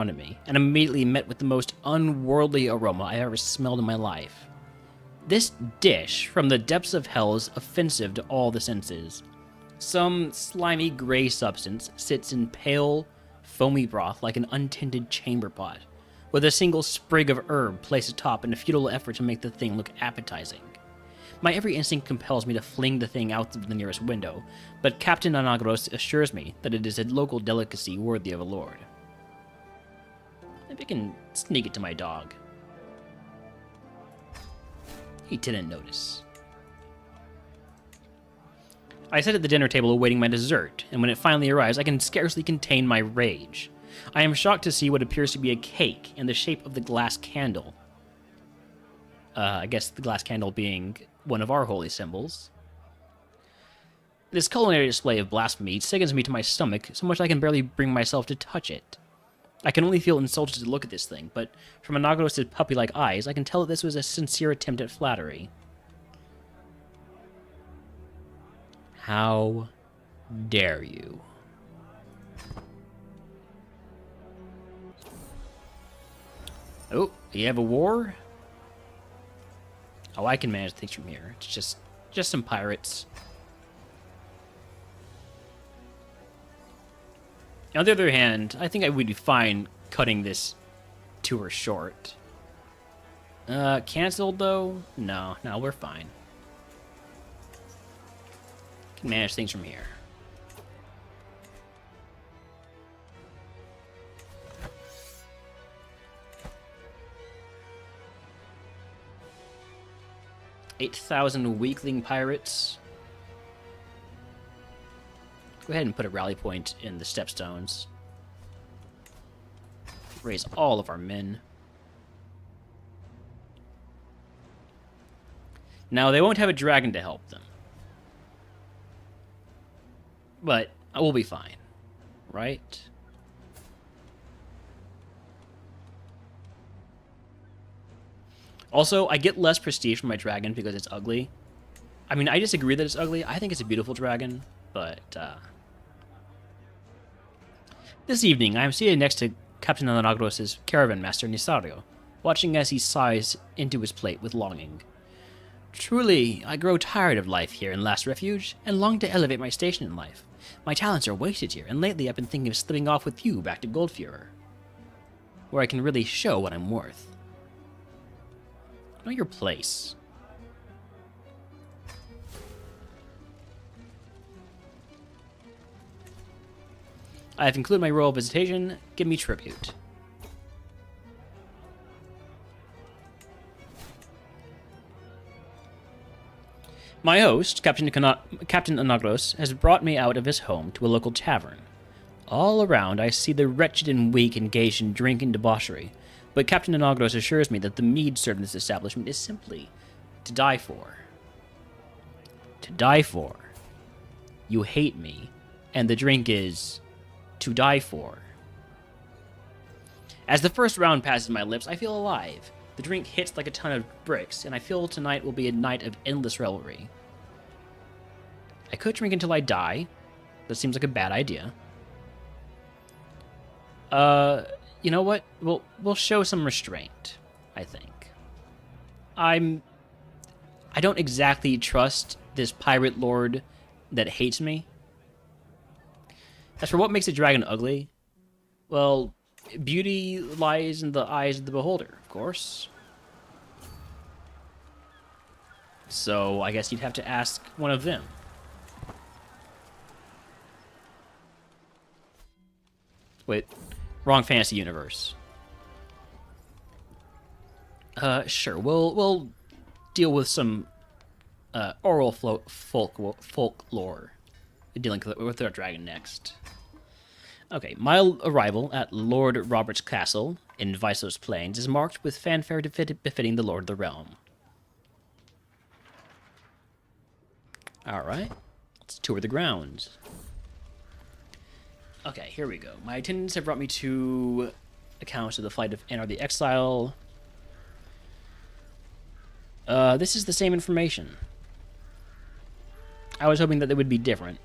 front of me, and immediately met with the most unworldly aroma I've ever smelled in my life. This dish from the depths of hell is offensive to all the senses. Some slimy gray substance sits in pale, foamy broth like an untinted chamber pot, with a single sprig of herb placed atop in a futile effort to make the thing look appetizing. My every instinct compels me to fling the thing out of the nearest window, but Captain Anagros assures me that it is a local delicacy worthy of a lord. Maybe I can sneak it to my dog. He didn't notice. I sit at the dinner table awaiting my dessert, and when it finally arrives, I can scarcely contain my rage. I am shocked to see what appears to be a cake in the shape of the glass candle. I guess the glass candle being one of our holy symbols. This culinary display of blasphemy sickens me to my stomach so much I can barely bring myself to touch it. I can only feel insulted to look at this thing, but from Anagros' puppy-like eyes, I can tell that this was a sincere attempt at flattery. How dare you? Oh, you have a war? Oh, I can manage things from here. It's just some pirates. On the other hand, I think I would be fine cutting this tour short. Cancelled though? No, we're fine. Can manage things from here. $8,000 weakling pirates. Go ahead and put a rally point in the stepstones. Raise all of our men. Now, they won't have a dragon to help them. But we'll be fine. Right? Also, I get less prestige from my dragon because it's ugly. I mean, I disagree that it's ugly. I think it's a beautiful dragon, but, This evening, I am seated next to Captain Anagros' caravan master, Nisario, watching as he sighs into his plate with longing. Truly, I grow tired of life here in Last Refuge, and long to elevate my station in life. My talents are wasted here, and lately I've been thinking of slipping off with you back to Goldfuhrer, where I can really show what I'm worth. Know your place. I have concluded my royal visitation. Give me tribute. My host, Captain Anagros, has brought me out of his home to a local tavern. All around, I see the wretched and weak engaged in drink and debauchery, but Captain Anagros assures me that the mead served in this establishment is simply to die for. To die for. You hate me, and the drink is to die for. As the first round passes my lips, I feel alive. The drink hits like a ton of bricks, and I feel tonight will be a night of endless revelry. I could drink until I die. That seems like a bad idea. You know what? We'll show some restraint, I think. I don't exactly trust this pirate lord that hates me. As for what makes a dragon ugly, well, beauty lies in the eyes of the beholder, of course. So I guess you'd have to ask one of them. Wait, wrong fantasy universe. Sure, we'll deal with some oral folklore. Dealing with our dragon next. Okay, my arrival at Lord Robert's castle in Visos Plains is marked with fanfare befitting the Lord of the Realm. Alright, let's tour the grounds. Okay, here we go. My attendants have brought me to accounts of the flight of Anar the Exile. This is the same information. I was hoping that it would be different.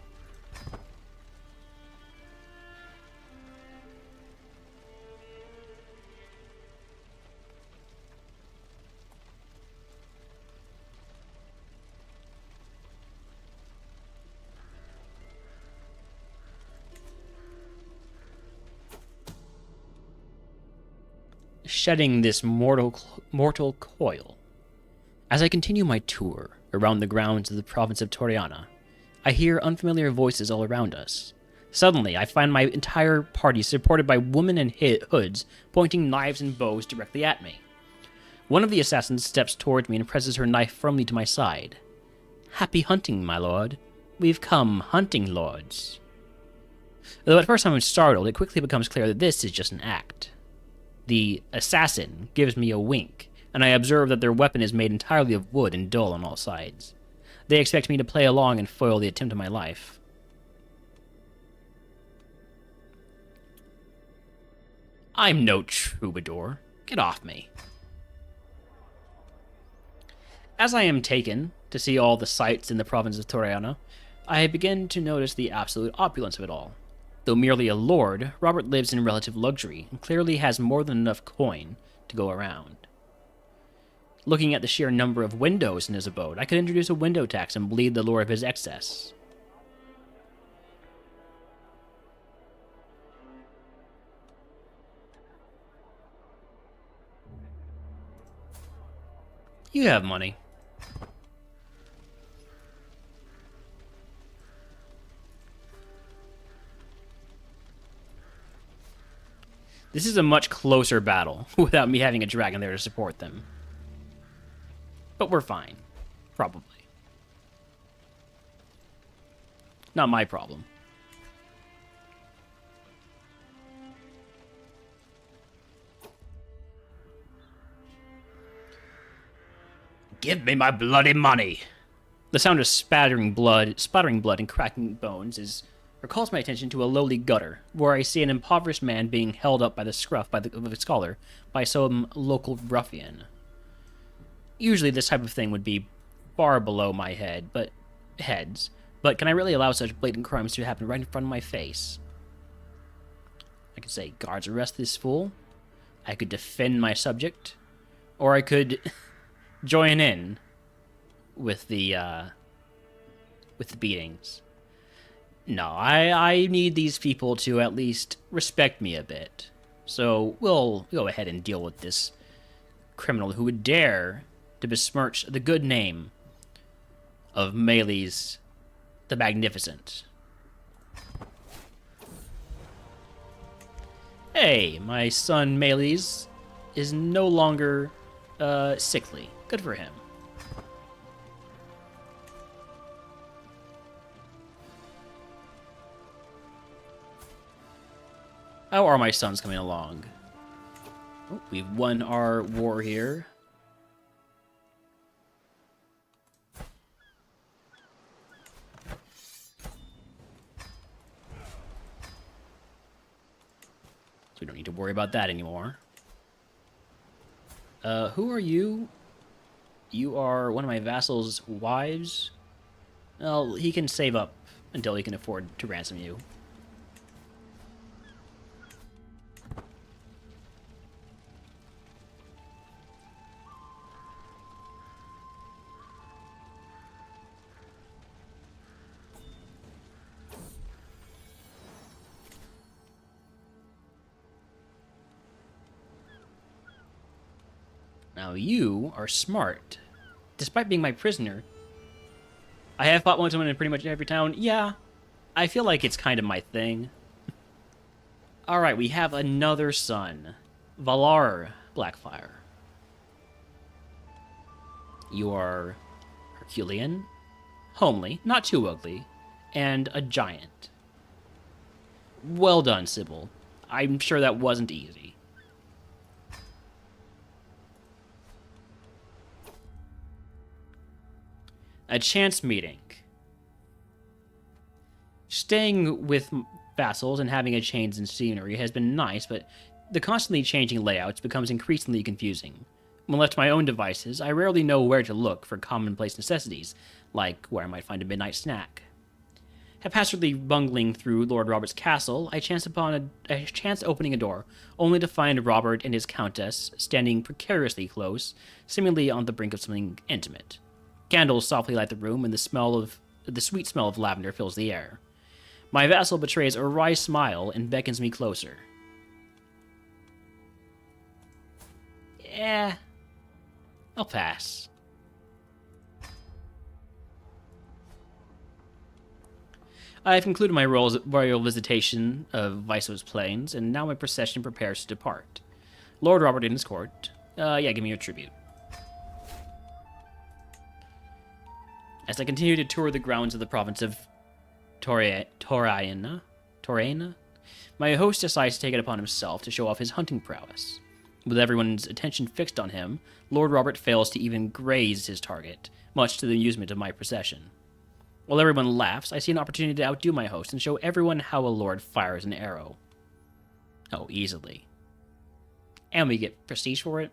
shedding this mortal coil. As I continue my tour around the grounds of the province of Toriana, I hear unfamiliar voices all around us. Suddenly, I find my entire party supported by women in hoods, pointing knives and bows directly at me. One of the assassins steps towards me and presses her knife firmly to my side. "Happy hunting, my lord. We've come hunting, lords." Though at first I'm startled, it quickly becomes clear that this is just an act. The assassin gives me a wink, and I observe that their weapon is made entirely of wood and dull on all sides. They expect me to play along and foil the attempt of my life. I'm no troubadour. Get off me. As I am taken to see all the sights in the province of Toriana, I begin to notice the absolute opulence of it all. Though merely a lord, Robert lives in relative luxury and clearly has more than enough coin to go around. Looking at the sheer number of windows in his abode, I could introduce a window tax and bleed the lure of his excess. You have money. This is a much closer battle without me having a dragon there to support them. But we're fine. Probably. Not my problem. Give me my bloody money! The sound of spattering blood and cracking bones recalls my attention to a lowly gutter, where I see an impoverished man being held up by the scruff of a scholar by some local ruffian. Usually this type of thing would be far below my heads, but can I really allow such blatant crimes to happen right in front of my face? I could say, guards, arrest this fool. I could defend my subject, or I could join in with the beatings. No, I need these people to at least respect me a bit. So we'll go ahead and deal with this criminal who would dare to besmirch the good name of Meles the Magnificent. Hey, my son Meles is no longer sickly. Good for him. How are my sons coming along? Oh, we've won our war here. So we don't need to worry about that anymore. Who are you? You are one of my vassals' wives? Well, he can save up until he can afford to ransom you. Now you are smart. Despite being my prisoner, I have fought one-to-one in pretty much every town. Yeah, I feel like it's kind of my thing. Alright, we have another son. Valar Blackfire. You are Herculean, homely, not too ugly, and a giant. Well done, Sybil. I'm sure that wasn't easy. A chance meeting. Staying with vassals and having a change in scenery has been nice, but the constantly changing layouts becomes increasingly confusing. When left to my own devices, I rarely know where to look for commonplace necessities, like where I might find a midnight snack. Haphazardly bungling through Lord Robert's castle, I chance opening a door, only to find Robert and his countess standing precariously close, seemingly on the brink of something intimate. Candles softly light the room, and the sweet smell of lavender fills the air. My vassal betrays a wry smile and beckons me closer. I'll pass. I have concluded my royal visitation of Viso's plains, and now my procession prepares to depart. Lord Robert in his court. Yeah, give me your tribute. As I continue to tour the grounds of the province of Toraina, my host decides to take it upon himself to show off his hunting prowess. With everyone's attention fixed on him, Lord Robert fails to even graze his target, much to the amusement of my procession. While everyone laughs, I see an opportunity to outdo my host and show everyone how a lord fires an arrow. Oh, easily. And we get prestige for it.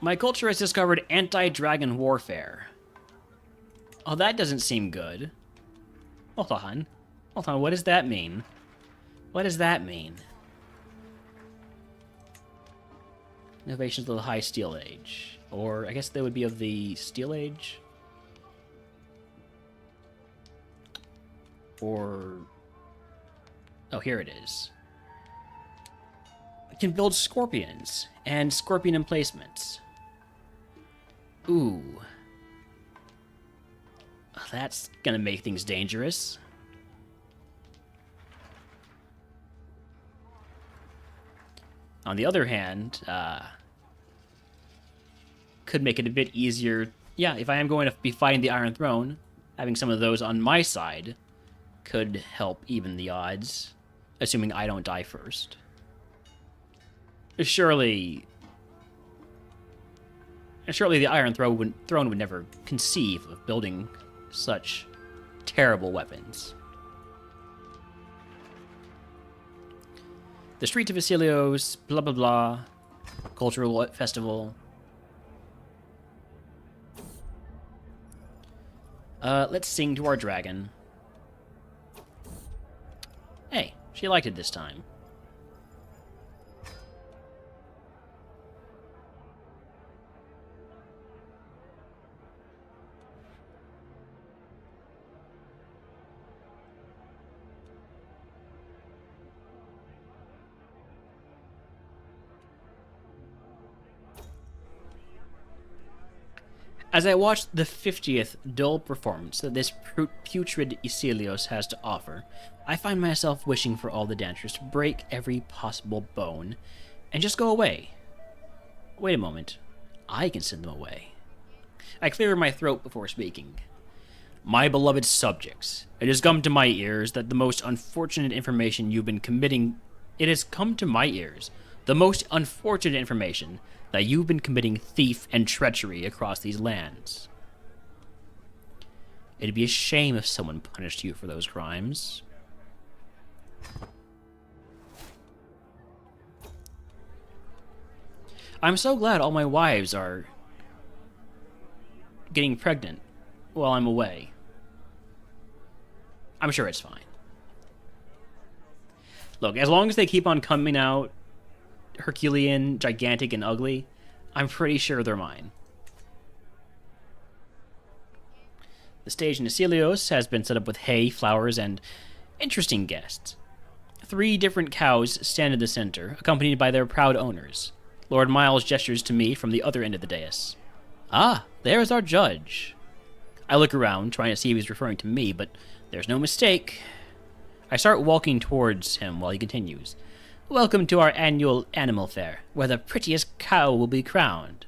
My culture has discovered anti-dragon warfare. Oh, that doesn't seem good. Hold on. Hold on, what does that mean? What does that mean? Innovations of the High Steel Age. Or, I guess they would be of the Steel Age? Or... oh, here it is. I can build scorpions and scorpion emplacements. Ooh. That's gonna make things dangerous. On the other hand, could make it a bit easier. Yeah, if I am going to be fighting the Iron Throne, having some of those on my side could help even the odds, assuming I don't die first. Surely the Iron Throne would never conceive of building such terrible weapons. The Street of Vasilios, blah blah blah, cultural festival. Let's sing to our dragon. Hey, she liked it this time. As I watch the 50th dull performance that this putrid Isilios has to offer, I find myself wishing for all the dancers to break every possible bone and just go away. Wait a moment. I can send them away. I clear my throat before speaking. My beloved subjects, it has come to my ears that the most unfortunate information you've been committing... It has come to my ears, the most unfortunate information that you've been committing thief and treachery across these lands. It'd be a shame if someone punished you for those crimes. I'm so glad all my wives are getting pregnant while I'm away. I'm sure it's fine. Look, as long as they keep on coming out Herculean, gigantic, and ugly, I'm pretty sure they're mine. The stage in Isilios has been set up with hay, flowers, and interesting guests. 3 different cows stand in the center, accompanied by their proud owners. Lord Miles gestures to me from the other end of the dais. Ah, there's our judge. I look around, trying to see if he's referring to me, but there's no mistake. I start walking towards him while he continues. Welcome to our annual animal fair, where the prettiest cow will be crowned.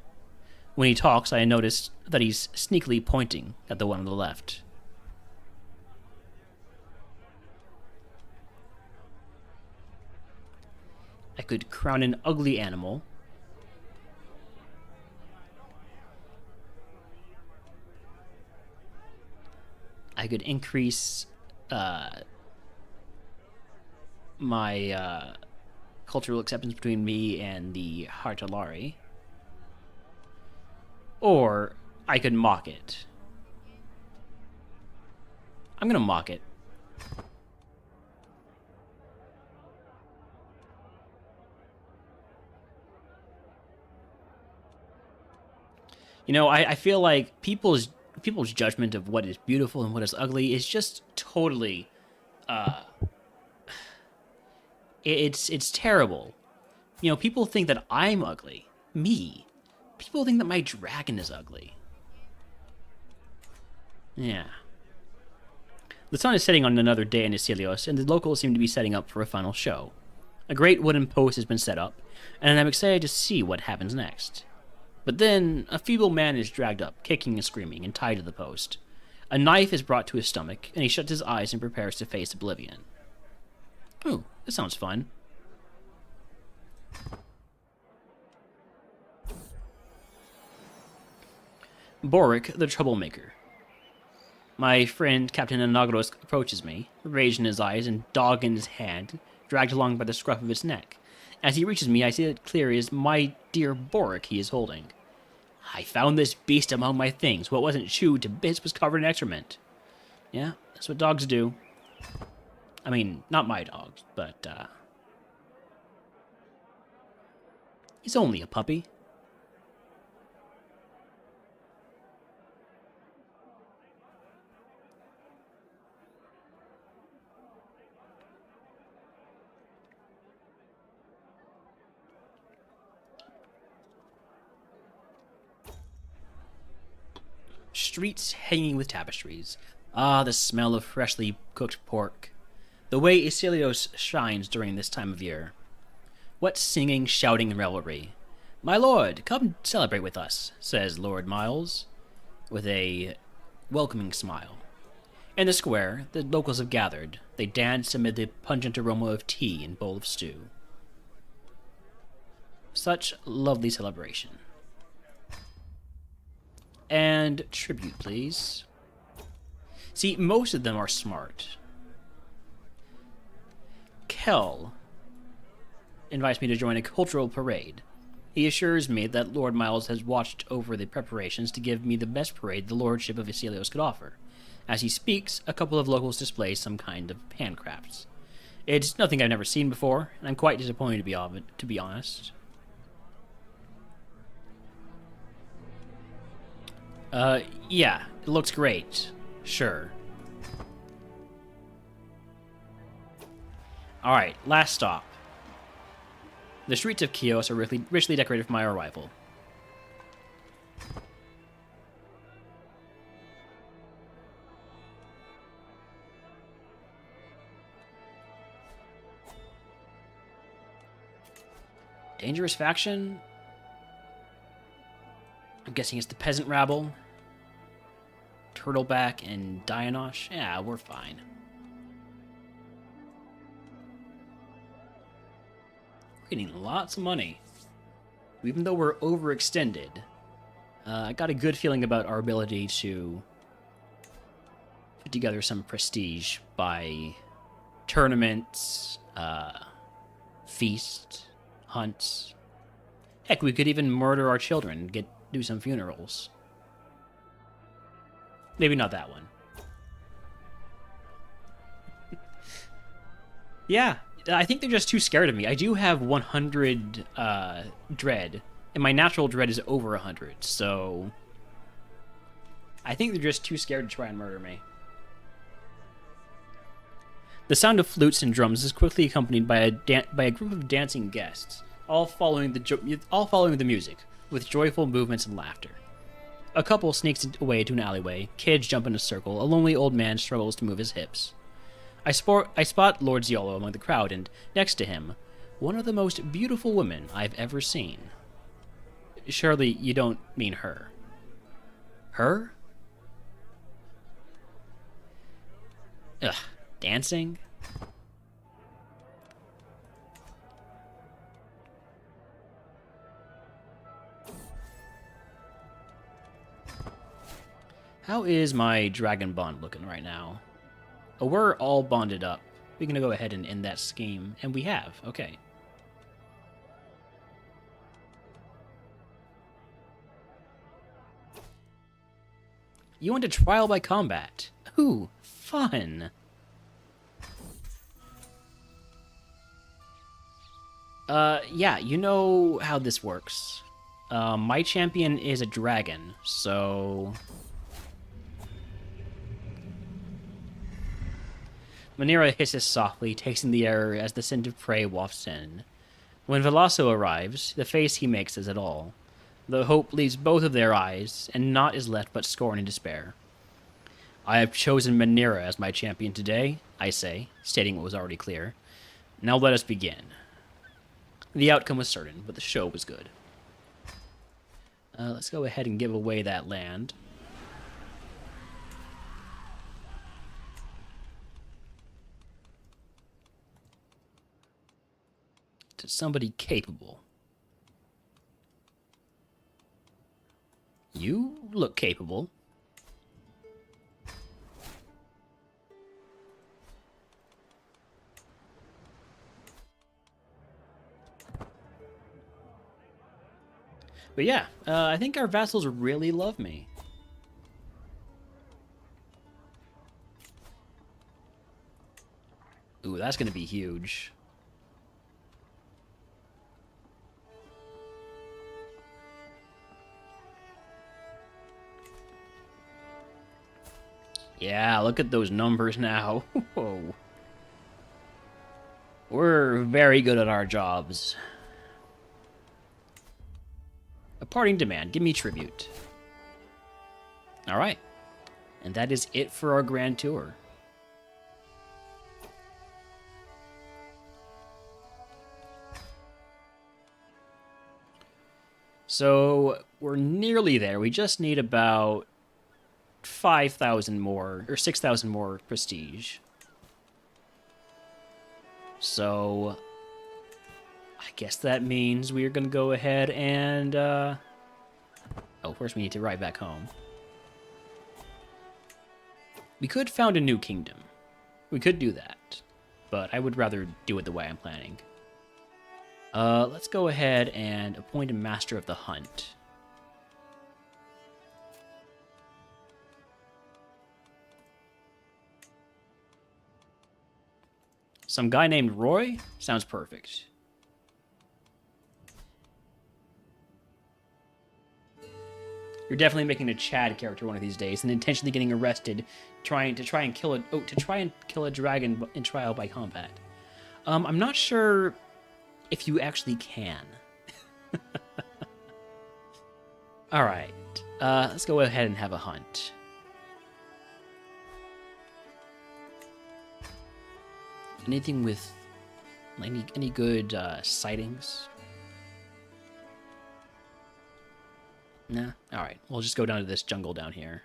When he talks, I notice that he's sneakily pointing at the one on the left. I could crown an ugly animal. I could increase my cultural acceptance between me and the Hartalari. Or I could mock it. I'm gonna mock it. You know, I feel like people's judgment of what is beautiful and what is ugly is just totally It's terrible. You know, people think that I'm ugly. Me. People think that my dragon is ugly. Yeah. The sun is setting on another day in Isilios, and the locals seem to be setting up for a final show. A great wooden post has been set up, and I'm excited to see what happens next. But then, a feeble man is dragged up, kicking and screaming, and tied to the post. A knife is brought to his stomach, and he shuts his eyes and prepares to face oblivion. Ooh, this sounds fun. Boric, the troublemaker. My friend, Captain Anagros, approaches me, rage in his eyes and dog in his hand, dragged along by the scruff of his neck. As he reaches me, I see it clearly is my dear Boric he is holding. I found this beast among my things. What wasn't chewed to bits was covered in excrement. Yeah, that's what dogs do. I mean, not my dogs, but, he's only a puppy. Streets hanging with tapestries. Ah, the smell of freshly cooked pork. The way Isilios shines during this time of year. What singing, shouting, and revelry. My lord, come celebrate with us, says Lord Miles, with a welcoming smile. In the square, the locals have gathered. They dance amid the pungent aroma of tea and bowl of stew. Such lovely celebration. And tribute, please. See, most of them are smart. Kel invites me to join a cultural parade. He assures me that Lord Miles has watched over the preparations to give me the best parade the lordship of Isilios could offer. As he speaks, a couple of locals display some kind of handcrafts. It's nothing I've never seen before, and I'm quite disappointed to be honest. Yeah, it looks great. Sure. Alright, last stop. The streets of Chios are richly decorated for my arrival. Dangerous faction? I'm guessing it's the peasant rabble. Turtleback and Dianosh? Yeah, we're fine. We're getting lots of money. Even though we're overextended, I got a good feeling about our ability to put together some prestige by tournaments, feast, hunts. Heck, we could even murder our children and do some funerals. Maybe not that one. Yeah, I think they're just too scared of me. I do have 100 dread, and my natural dread is over 100, so I think they're just too scared to try and murder me. The sound of flutes and drums is quickly accompanied by a group of dancing guests, all following the music with joyful movements and laughter. A couple sneaks away to an alleyway. Kids jump in a circle. A lonely old man struggles to move his hips. I spot Lord Ziolo among the crowd, and next to him, one of the most beautiful women I've ever seen. Surely you don't mean her. Her? Ugh, dancing? How is my dragon bond looking right now? Oh, we're all bonded up. We're going to go ahead and end that scheme. And we have. Okay. You want a trial by combat. Ooh, fun. Yeah, you know how this works. My champion is a dragon, so... Manera hisses softly, tasting the air as the scent of prey wafts in. When Veloso arrives, the face he makes says it all. The hope leaves both of their eyes, and naught is left but scorn and despair. I have chosen Manera as my champion today, I say, stating what was already clear. Now let us begin. The outcome was certain, but the show was good. Let's go ahead and give away that land. To somebody capable. You look capable. But yeah, I think our vassals really love me. Ooh, that's going to be huge. Yeah, look at those numbers now. Whoa. We're very good at our jobs. A parting demand. Give me tribute. Alright. And that is it for our grand tour. So, we're nearly there. We just need about 5,000 more, or 6,000 more prestige. So, I guess that means we're going to go ahead and, oh, first we need to ride back home. We could found a new kingdom. We could do that, but I would rather do it the way I'm planning. Let's go ahead and appoint a master of the hunt. Some guy named Roy? Sounds perfect. You're definitely making a Chad character one of these days and intentionally getting arrested trying to kill a dragon in trial by combat. I'm not sure if you actually can. Alright. Let's go ahead and have a hunt. Anything with any good sightings? Nah. Alright, we'll just go down to this jungle down here.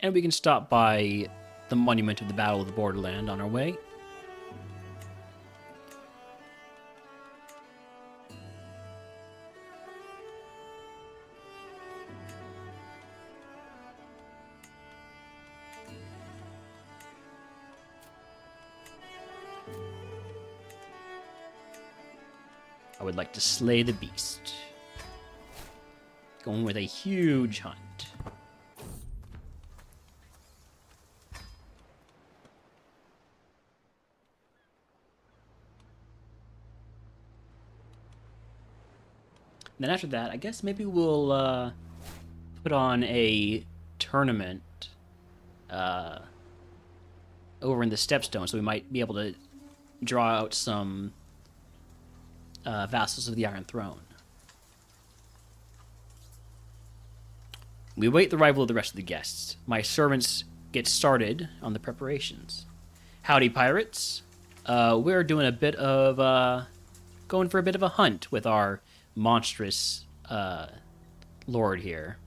And we can stop by the monument of the Battle of the Borderland on our way. I would like to slay the beast. Going with a huge hunt. Then after that, I guess maybe we'll put on a tournament over in the Stepstone, so we might be able to draw out some vassals of the Iron Throne. We await the arrival of the rest of the guests. My servants get started on the preparations. Howdy, pirates. We're doing a bit of, going for a bit of a hunt with our monstrous lord here.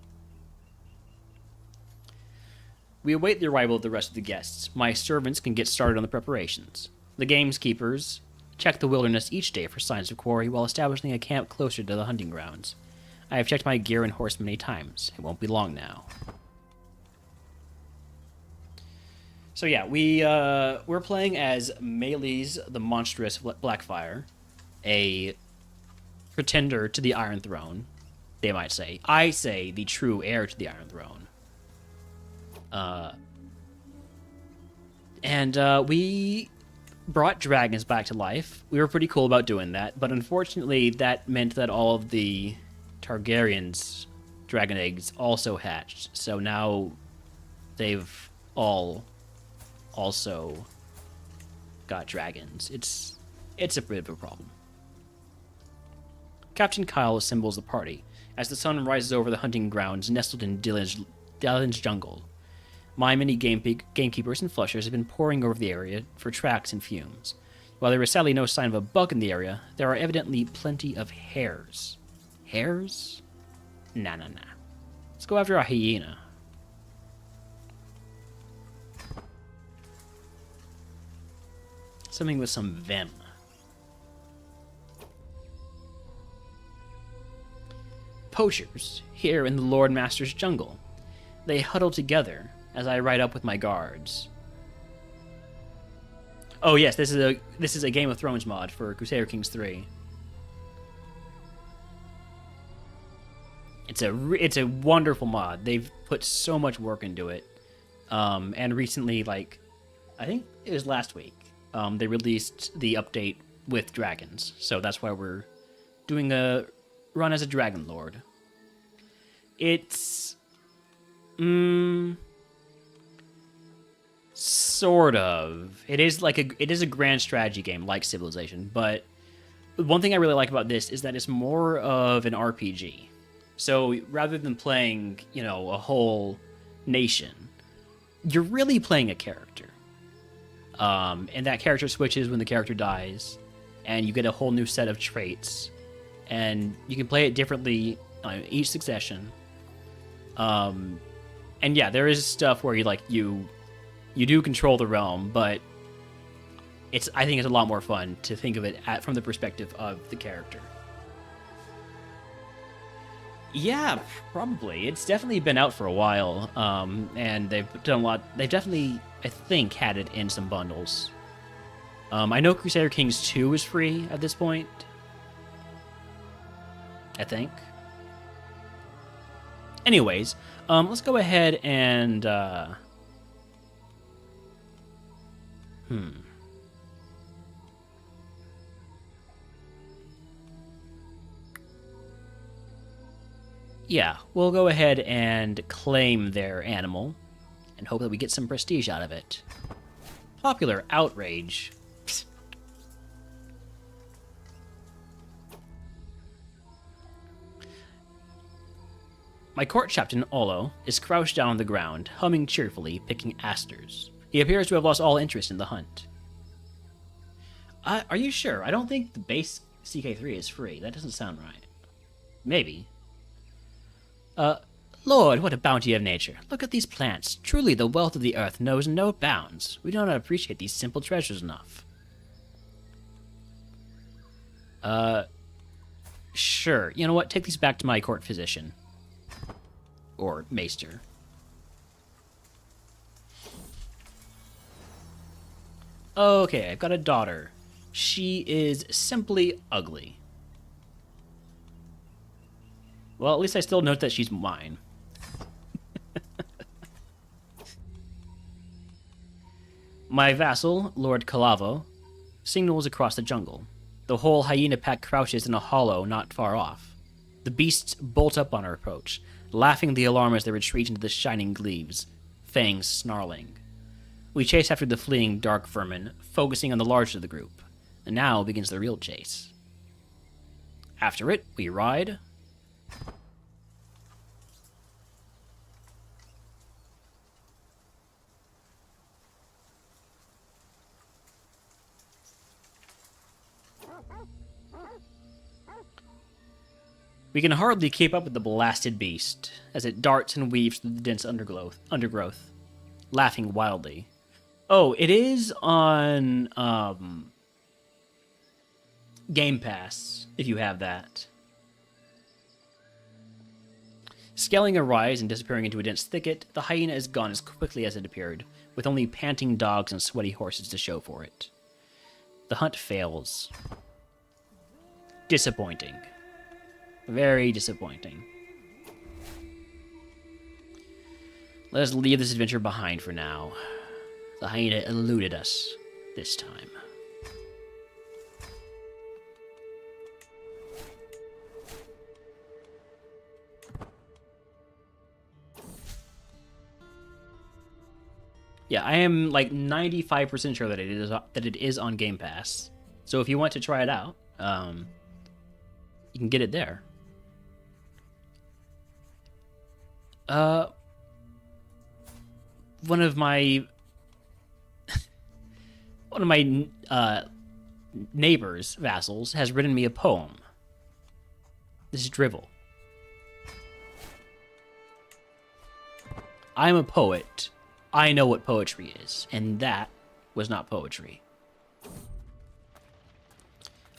We await the arrival of the rest of the guests. My servants can get started on the preparations. The gamekeepers check the wilderness each day for signs of quarry while establishing a camp closer to the hunting grounds. I have checked my gear and horse many times. It won't be long now. So yeah, we're playing as Melee's the monstrous Blackfire, a pretender to the Iron Throne, they might say. I say the true heir to the Iron Throne. We brought dragons back to life. We were pretty cool about doing that, but unfortunately that meant that all of the Targaryens' dragon eggs also hatched. So now they've all also got dragons. It's a bit of a problem. Captain Kyle assembles the party as the sun rises over the hunting grounds nestled in Dylan's jungle. My many gamekeepers and flushers have been poring over the area for tracks and fumes. While there is sadly no sign of a bug in the area, there are evidently plenty of hares. Hares? Nah. Let's go after a hyena. Something with some vim. Poachers, here in the Lord Master's jungle. They huddle together as I ride up with my guards. Oh yes, this is a Game of Thrones mod for Crusader Kings 3. It's a wonderful mod. They've put so much work into it. And recently, like, I think it was last week, they released the update with dragons. So that's why we're doing a run as a dragon lord. It's sort of. It is a grand strategy game like Civilization, but one thing I really like about this is that it's more of an RPG. So rather than playing, a whole nation, you're really playing a character. And that character switches when the character dies, and you get a whole new set of traits, and you can play it differently each succession. And yeah, there is stuff where you do control the realm, but I think it's a lot more fun to think of it from the perspective of the character. Yeah, probably. It's definitely been out for a while, and they've done a lot. They've definitely, I think, had it in some bundles. I know Crusader Kings 2 is free at this point. I think. Anyways, let's go ahead and... Yeah, we'll go ahead and claim their animal and hope that we get some prestige out of it. Popular outrage. Psst. My court captain, Olo, is crouched down on the ground, humming cheerfully, picking asters. He appears to have lost all interest in the hunt. Are you sure? I don't think the base CK3 is free. That doesn't sound right. Maybe. Lord, what a bounty of nature. Look at these plants. Truly, the wealth of the earth knows no bounds. We do not appreciate these simple treasures enough. Sure. You know what? Take these back to my court physician. Or maester. Okay, I've got a daughter. She is simply ugly. Well, at least I still note that she's mine. My vassal, Lord Calavo, signals across the jungle. The whole hyena pack crouches in a hollow not far off. The beasts bolt up on our approach, laughing the alarm as they retreat into the shining gleaves, fangs snarling. We chase after the fleeing dark vermin, focusing on the larger of the group. And now begins the real chase. After it, we ride... We can hardly keep up with the blasted beast, as it darts and weaves through the dense undergrowth, laughing wildly. Oh, it is on Game Pass, if you have that. Scaling a rise and disappearing into a dense thicket, the hyena is gone as quickly as it appeared, with only panting dogs and sweaty horses to show for it. The hunt fails. Disappointing. Very disappointing. Let us leave this adventure behind for now. The hyena eluded us this time. Yeah, I am like 95% sure that it is on Game Pass. So if you want to try it out, you can get it there. One of my neighbor's vassals has written me a poem. This is drivel. I'm a poet. I know what poetry is, and that was not poetry.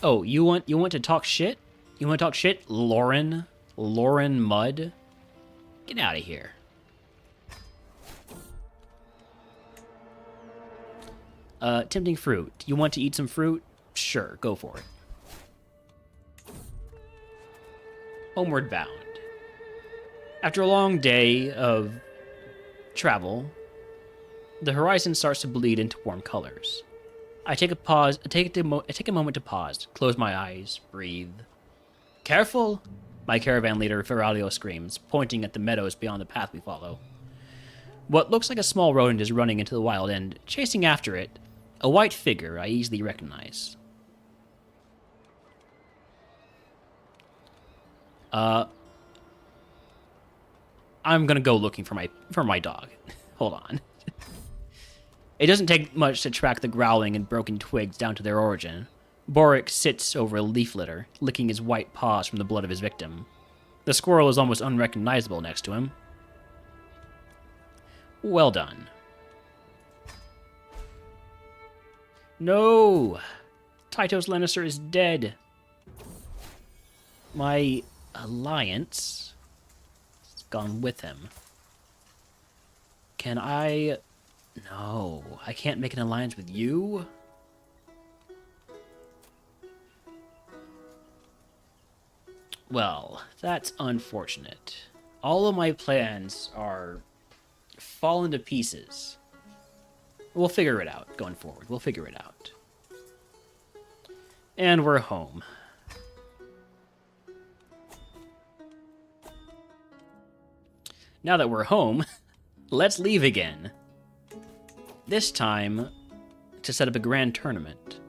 Oh, you want to talk shit? You want to talk shit, Lauren Mudd? Get out of here. Tempting fruit. You want to eat some fruit? Sure, go for it. Homeward bound. After a long day of travel, the horizon starts to bleed into warm colors. I take a moment to pause, close my eyes, breathe. Careful! My caravan leader, Feralio, screams, pointing at the meadows beyond the path we follow. What looks like a small rodent is running into the wild, and chasing after it, a white figure I easily recognize. I'm gonna go looking for my dog. Hold on. It doesn't take much to track the growling and broken twigs down to their origin. Boric sits over a leaf litter, licking his white paws from the blood of his victim. The squirrel is almost unrecognizable next to him. Well done. No! Tytos Lannister is dead. My alliance has gone with him. Can I... No, I can't make an alliance with you? Well, that's unfortunate. All of my plans are falling to pieces. We'll figure it out going forward. We'll figure it out. And we're home. Now that we're home, let's leave again. This time, to set up a grand tournament.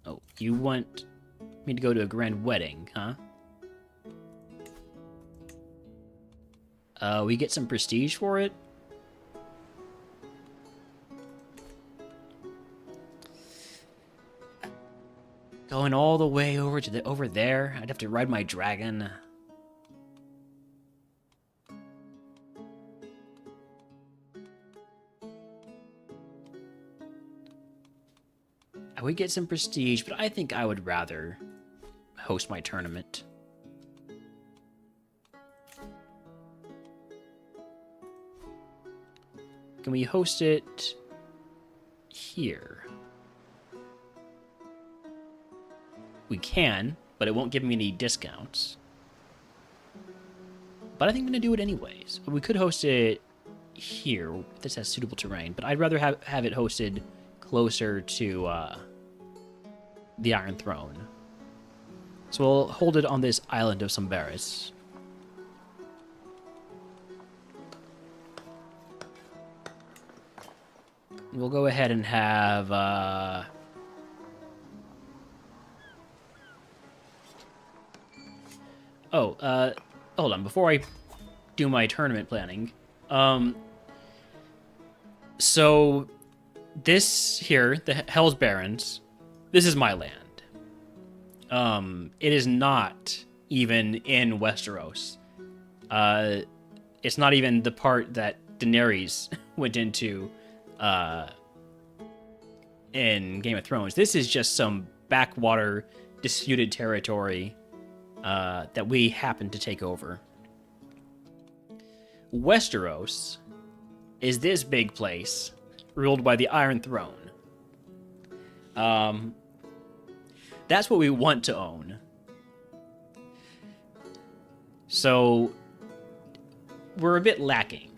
Oh, you want me to go to a grand wedding, huh? We get some prestige for it? Going all the way over to over there? I'd have to ride my dragon. I would get some prestige, but I think I would rather host my tournament. Can we host it here? We can, but it won't give me any discounts. But I think I'm going to do it anyways. We could host it here. This has suitable terrain, but I'd rather have it hosted closer to the Iron Throne. So we'll hold it on this island of Somberis. We'll go ahead and have... hold on. Before I do my tournament planning, so this here, the Hell's Barrens, this is my land. It is not even in Westeros. It's not even the part that Daenerys went into in Game of Thrones. This is just some backwater disputed territory that we happen to take over. Westeros is this big place ruled by the Iron Throne. That's what we want to own. So we're a bit lacking.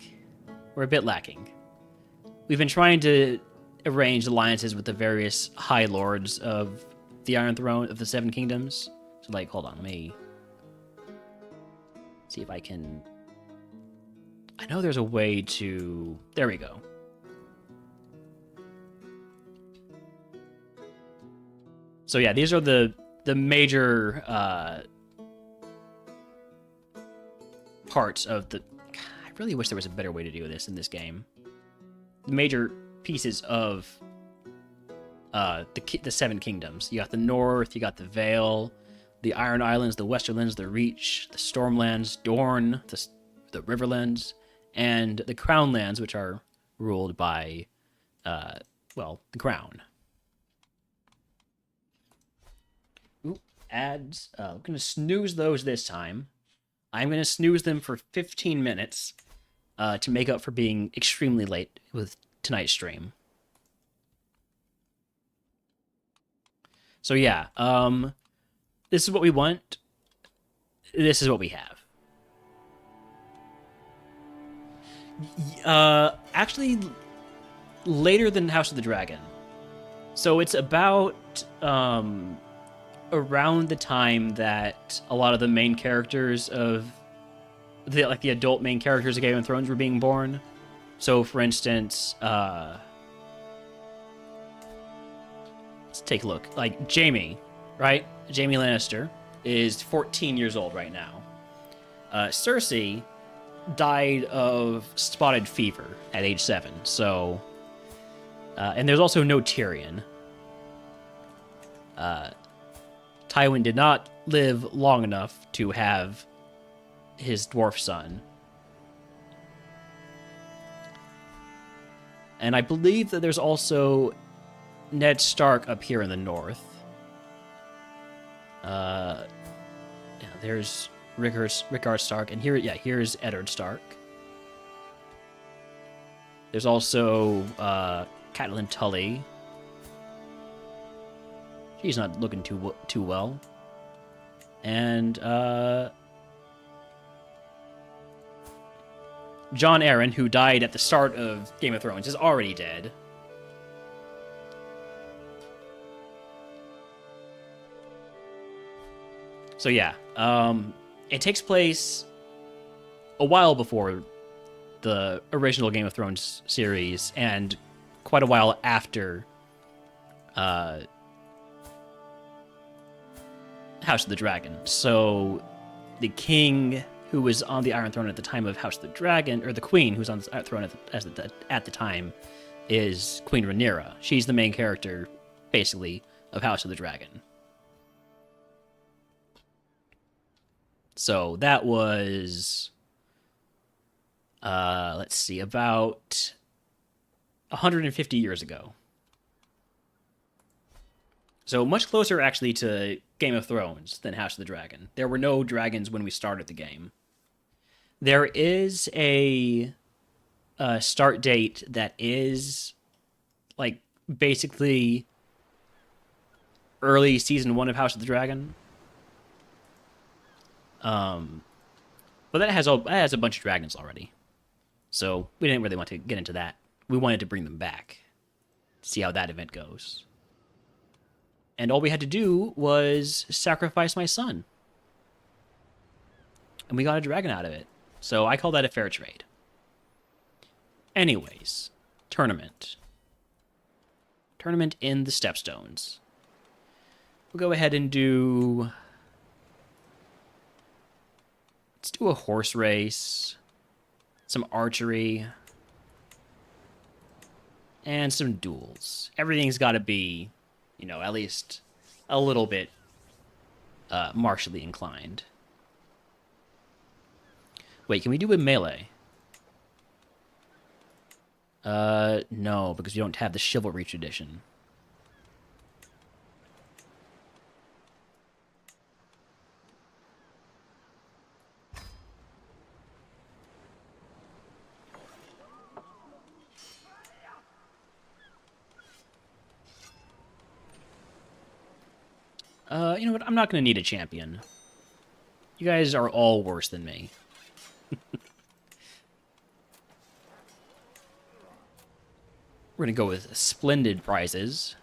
We've been trying to arrange alliances with the various High Lords of the Iron Throne of the Seven Kingdoms. So, like, hold on, let me see if I can I know there's a way to... There we go. So yeah, these are the major parts of the... God, I really wish there was a better way to do this in this game. The major pieces of the Seven Kingdoms. You got the North, you got the Vale, the Iron Islands, the Westerlands, the Reach, the Stormlands, Dorne, the Riverlands, and the Crownlands, which are ruled by, well, the Crown. Ooh, ads. I'm going to snooze those this time. I'm going to snooze them for 15 minutes to make up for being extremely late with tonight's stream. So yeah, this is what we want. This is what we have. Actually, later than House of the Dragon. So it's about around the time that a lot of the main characters of the adult main characters of Game of Thrones were being born. So, for instance, let's take a look. Like Jaime, right? Jaime Lannister is 14 years old right now. Cersei died of spotted fever at age 7. So, and there's also no Tyrion. Tywin did not live long enough to have his dwarf son. And I believe that there's also Ned Stark up here in the north. Yeah, there's Rickard Stark, and here's Eddard Stark. There's also Catelyn Tully. She's not looking too well. And Jon Arryn, who died at the start of Game of Thrones, is already dead. So yeah, it takes place a while before the original Game of Thrones series, and quite a while after House of the Dragon. So the king who was on the Iron Throne at the time of House of the Dragon, or the queen who's on the throne at the time, is Queen Rhaenyra. She's the main character, basically, of House of the Dragon. So that was, let's see, about 150 years ago. So much closer, actually, to Game of Thrones than House of the Dragon. There were no dragons when we started the game. There is a start date that is, like, basically early season 1 of House of the Dragon. But that has a bunch of dragons already. So we didn't really want to get into that. We wanted to bring them back. See how that event goes. And all we had to do was sacrifice my son. And we got a dragon out of it. So I call that a fair trade. Anyways, tournament. Tournament in the Stepstones. We'll go ahead and do... Let's do a horse race. Some archery. And some duels. Everything's got to be, you know, at least a little bit martially inclined. Wait, can we do a melee? No, because we don't have the chivalry tradition. You know what? I'm not going to need a champion. You guys are all worse than me. We're going to go with splendid prizes.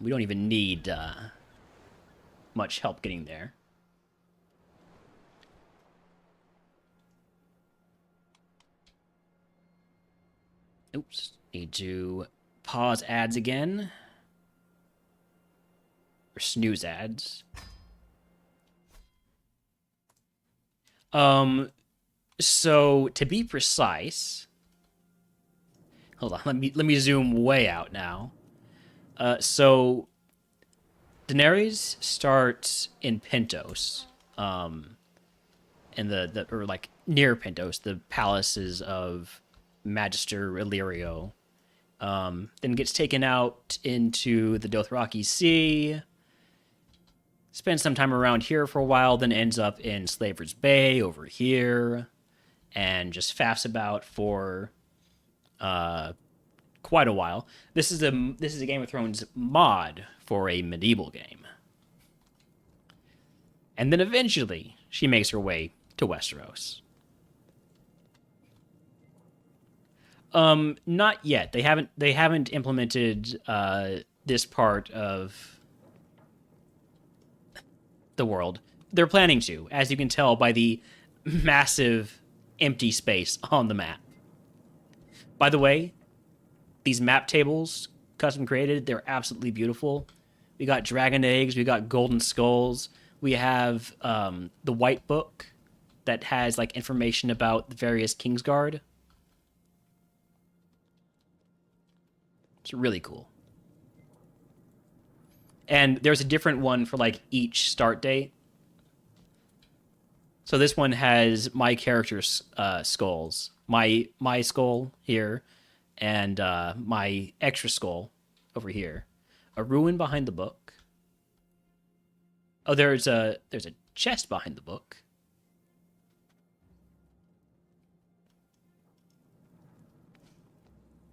We don't even need much help getting there. Oops. Need to pause ads again. Or snooze ads. So to be precise, hold on, let me zoom way out now. So Daenerys starts in Pentos, in the or like near Pentos, the palaces of Magister Illyrio. Then gets taken out into the Dothraki Sea. Spends some time around here for a while, then ends up in Slaver's Bay over here, and just faffs about for quite a while. This is a Game of Thrones mod for a medieval game. And then eventually she makes her way to Westeros. Not yet. They haven't implemented this part of the world. They're planning to, as you can tell by the massive empty space on the map. By the way, these map tables, custom created, they're absolutely beautiful. We got dragon eggs, we got golden skulls, we have the white book that has like information about the various Kingsguard. It's really cool. And there's a different one for like each start date. So this one has my character's skulls, my skull here, and my extra skull over here. A ruin behind the book. Oh, there's a chest behind the book.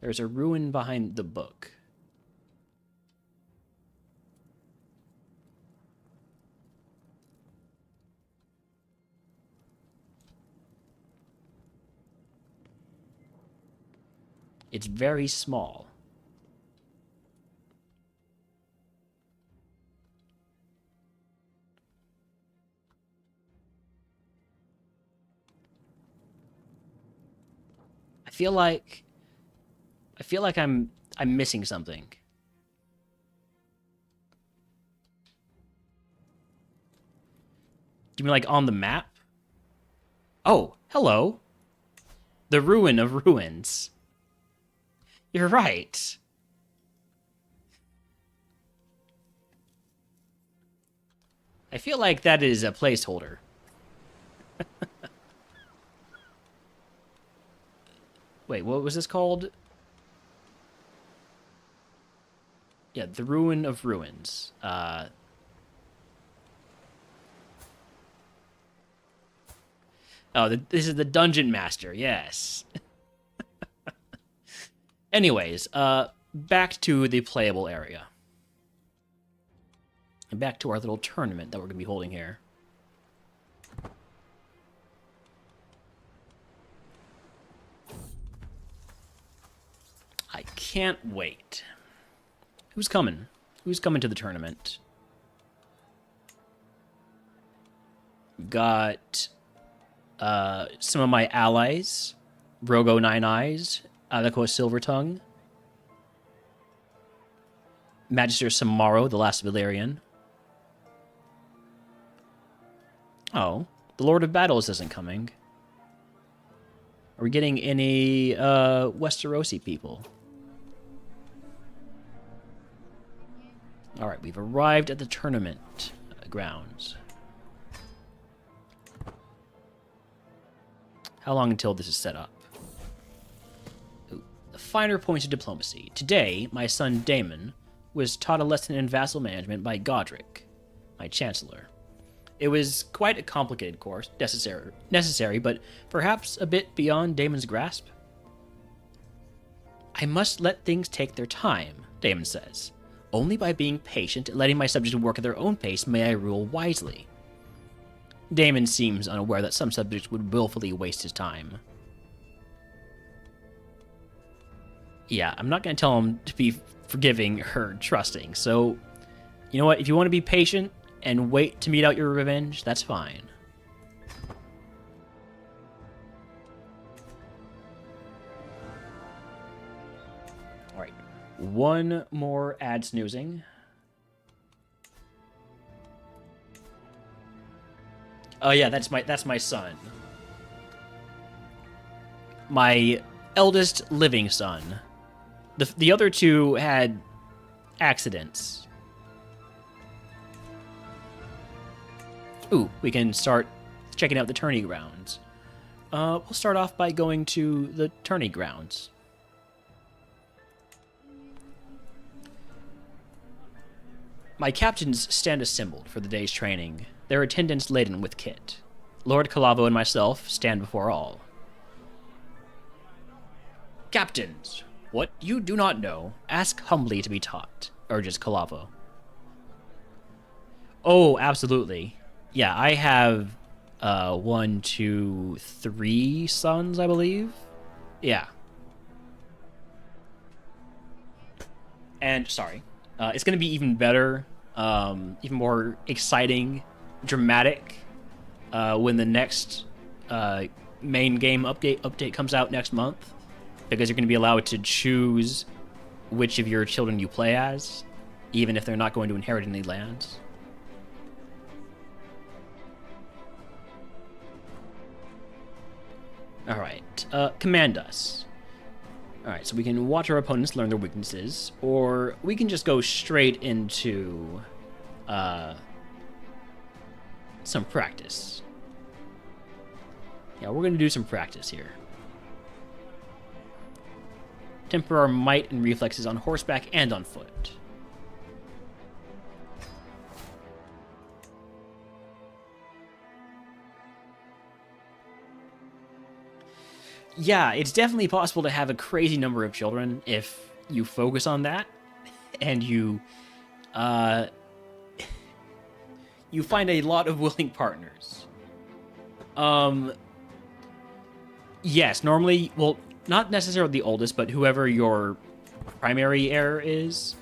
There's a ruin behind the book. It's very small. I feel like I'm missing something. Do you mean like on the map? Oh, hello. The ruin of ruins. You're right. I feel like that is a placeholder. Wait, what was this called? Yeah, the Ruin of Ruins. This is the Dungeon Master, yes. Anyways, back to the playable area. And back to our little tournament that we're going to be holding here. I can't wait. Who's coming? Who's coming to the tournament? Got some of my allies. Rogo Nine Eyes, Aleko Silvertongue, Magister Samaro, the Last Valyrian. Oh, the Lord of Battles isn't coming. Are we getting any Westerosi people? Alright, we've arrived at the tournament grounds. How long until this is set up? Ooh, the finer points of diplomacy. Today, my son Daemon was taught a lesson in vassal management by Godric, my chancellor. It was quite a complicated course, necessary, but perhaps a bit beyond Daemon's grasp. I must let things take their time, Daemon says. Only by being patient and letting my subjects work at their own pace may I rule wisely. Daemon seems unaware that some subjects would willfully waste his time. Yeah, I'm not going to tell him to be forgiving or trusting, so you know what? If you want to be patient and wait to mete out your revenge, that's fine. Alright. One more ad snoozing. Oh yeah, that's my son. My eldest living son. The other two had accidents. Ooh, we can start checking out the tourney grounds. We'll start off by going to the tourney grounds. My captains stand assembled for the day's training, their attendants laden with kit. Lord Calavo and myself stand before all. Captains, what you do not know, ask humbly to be taught, urges Calavo. Oh, absolutely. Yeah, I have 1, 2, 3 sons, I believe. Yeah. And, sorry. It's going to be even better, even more exciting, dramatic, when the next main game update comes out next month, because you're going to be allowed to choose which of your children you play as, even if they're not going to inherit any lands. Alright, command us. Alright, so we can watch our opponents learn their weaknesses, or we can just go straight into some practice. Yeah, we're going to do some practice here. Temper our might and reflexes on horseback and on foot. Yeah, it's definitely possible to have a crazy number of children if you focus on that, and you find a lot of willing partners. Yes, normally, well, not necessarily the oldest, but whoever your primary heir is,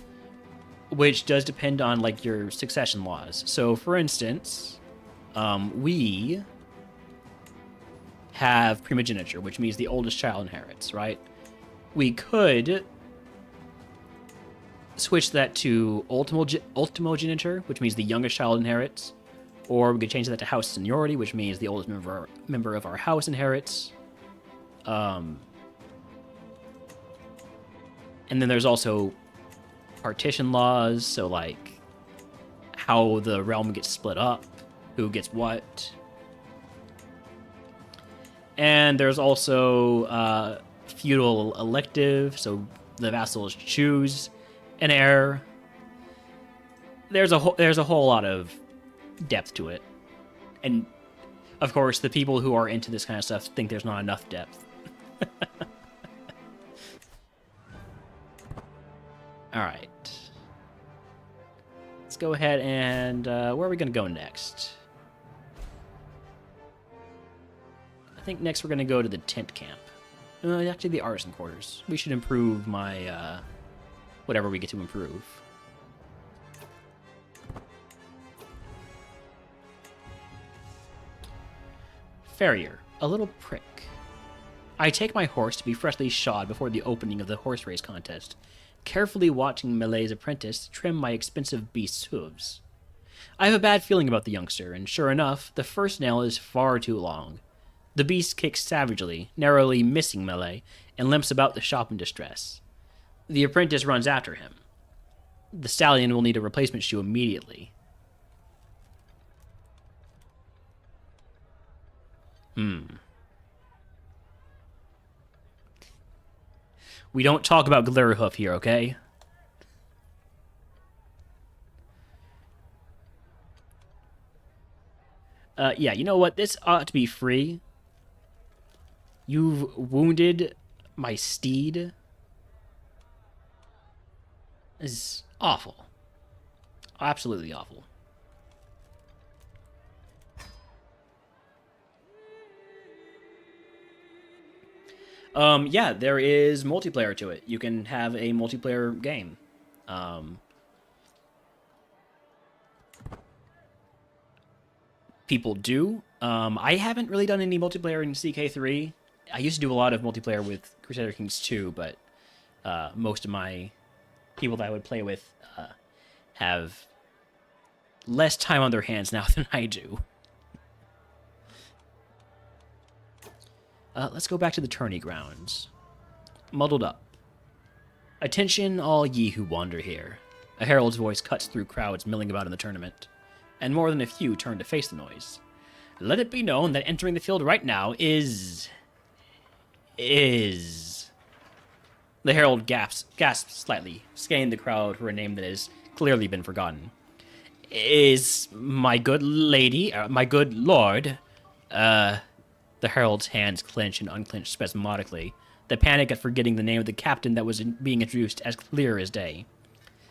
which does depend on, like, your succession laws. So, for instance, we have primogeniture, which means the oldest child inherits, right? We could switch that to ultimogeniture, which means the youngest child inherits, or we could change that to house seniority, which means the oldest member of our house inherits. And then there's also partition laws, so like how the realm gets split up, who gets what. And there's also feudal elective, so the vassals choose an heir. There's a whole lot of depth to it, and of course, the people who are into this kind of stuff think there's not enough depth. All right, let's go ahead and where are we going to go next? I think next we're going to go to the tent camp. Actually, the artisan quarters. We should improve my, whatever we get to improve. Farrier, a little prick. I take my horse to be freshly shod before the opening of the horse race contest, carefully watching Melee's apprentice trim my expensive beast's hooves. I have a bad feeling about the youngster, and sure enough, the first nail is far too long. The beast kicks savagely, narrowly missing Melee, and limps about the shop in distress. The apprentice runs after him. The stallion will need a replacement shoe immediately. We don't talk about Glitterhoof here, okay? Yeah, you know what? This ought to be free. You've wounded my steed. This is awful. Absolutely awful. Yeah, there is multiplayer to it. You can have a multiplayer game. People do. I haven't really done any multiplayer in CK3. I used to do a lot of multiplayer with Crusader Kings 2, but Most of my people that I would play with have less time on their hands now than I do. Let's go back to the tourney grounds. Muddled up. Attention, all ye who wander here. A herald's voice cuts through crowds milling about in the tournament, and more than a few turn to face the noise. Let it be known that entering the field right now is... The herald gasps slightly, scanning the crowd for a name that has clearly been forgotten. Is my good lady, my good lord, the herald's hands clench and unclench spasmodically, the panic at forgetting the name of the captain that was being introduced as clear as day.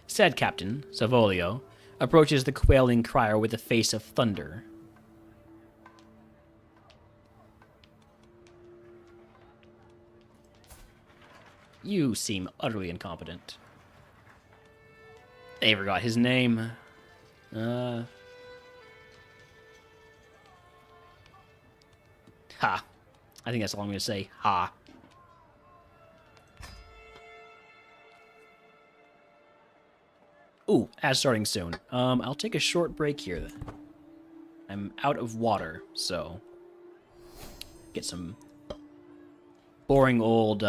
Said captain, Savolio, approaches the quailing crier with a face of thunder. You seem utterly incompetent. They forgot his name. Ha. I think that's all I'm going to say. Ha. Ooh, ads starting soon. I'll take a short break here then. I'm out of water, so get some boring old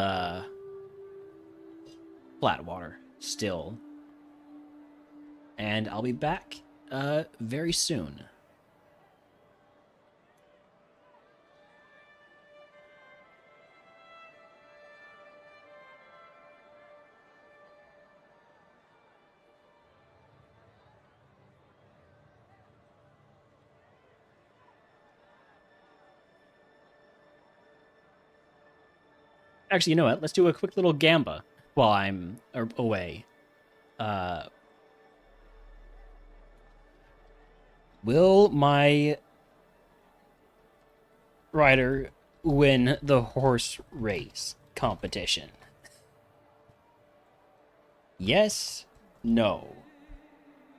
flat water still. And I'll be back very soon. Actually, you know what? Let's do a quick little gamba while I'm away. Will my rider win the horse race competition? Yes? No.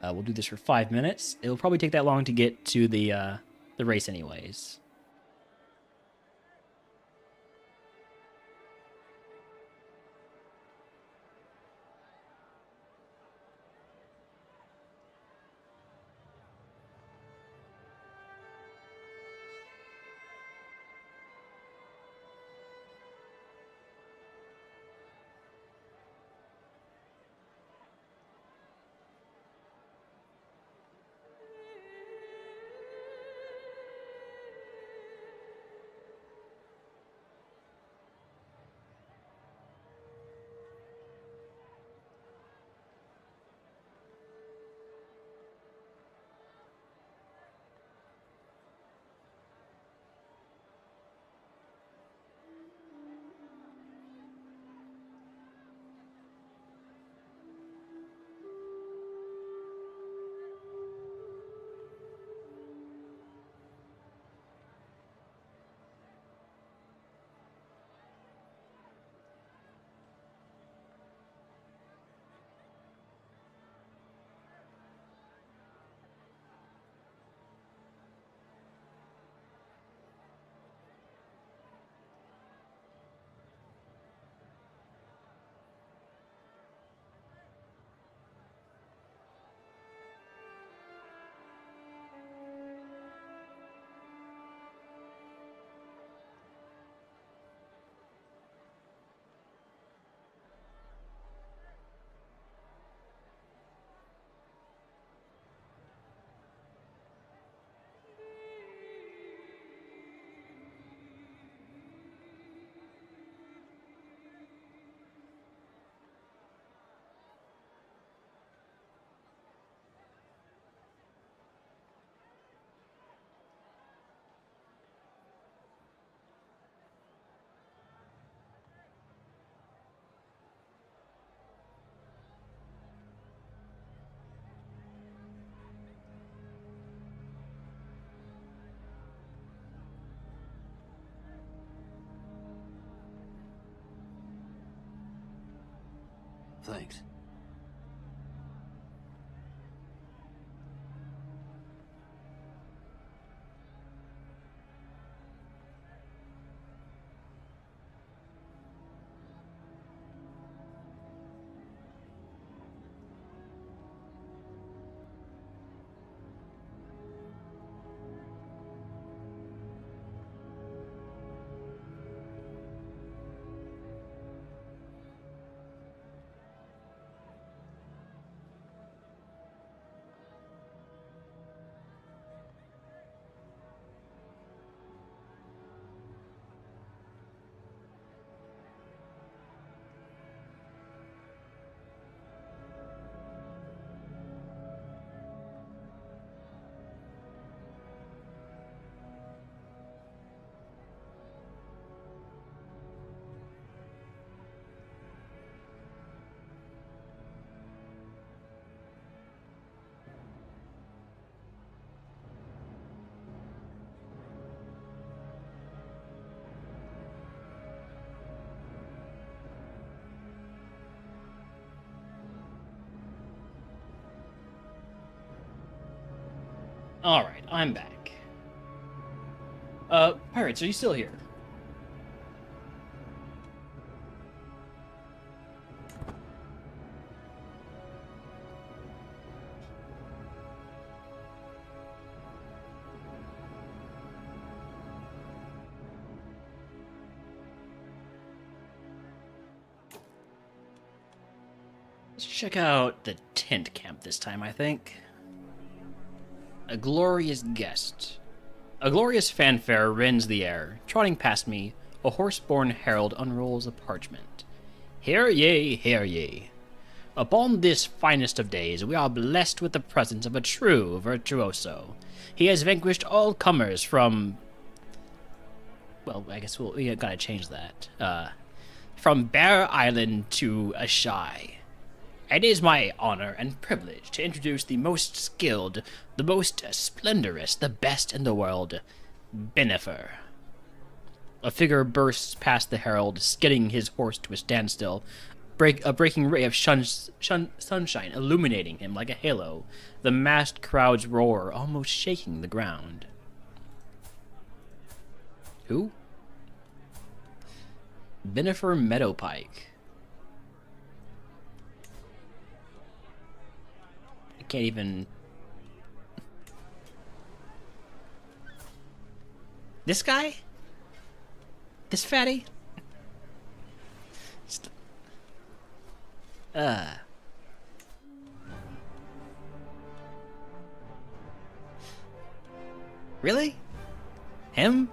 We'll do this for 5 minutes. It'll probably take that long to get to the race anyways. Thanks. Alright, I'm back. Pirates, are you still here? Let's check out the tent camp this time, I think. A glorious guest. A glorious fanfare rends the air. Trotting past me, a horse-born herald unrolls a parchment. Hear ye, hear ye. Upon this finest of days, we are blessed with the presence of a true virtuoso. He has vanquished all comers from... Well, I guess we gotta change that. From Bear Island to Ashai. It is my honor and privilege to introduce the most skilled, the most splendorous, the best in the world, Benifer. A figure bursts past the herald, skidding his horse to a standstill, a breaking ray of sunshine illuminating him like a halo, the massed crowd's roar almost shaking the ground. Who? Benifer Meadowpike. I can't even... This guy? This fatty? Really? Him?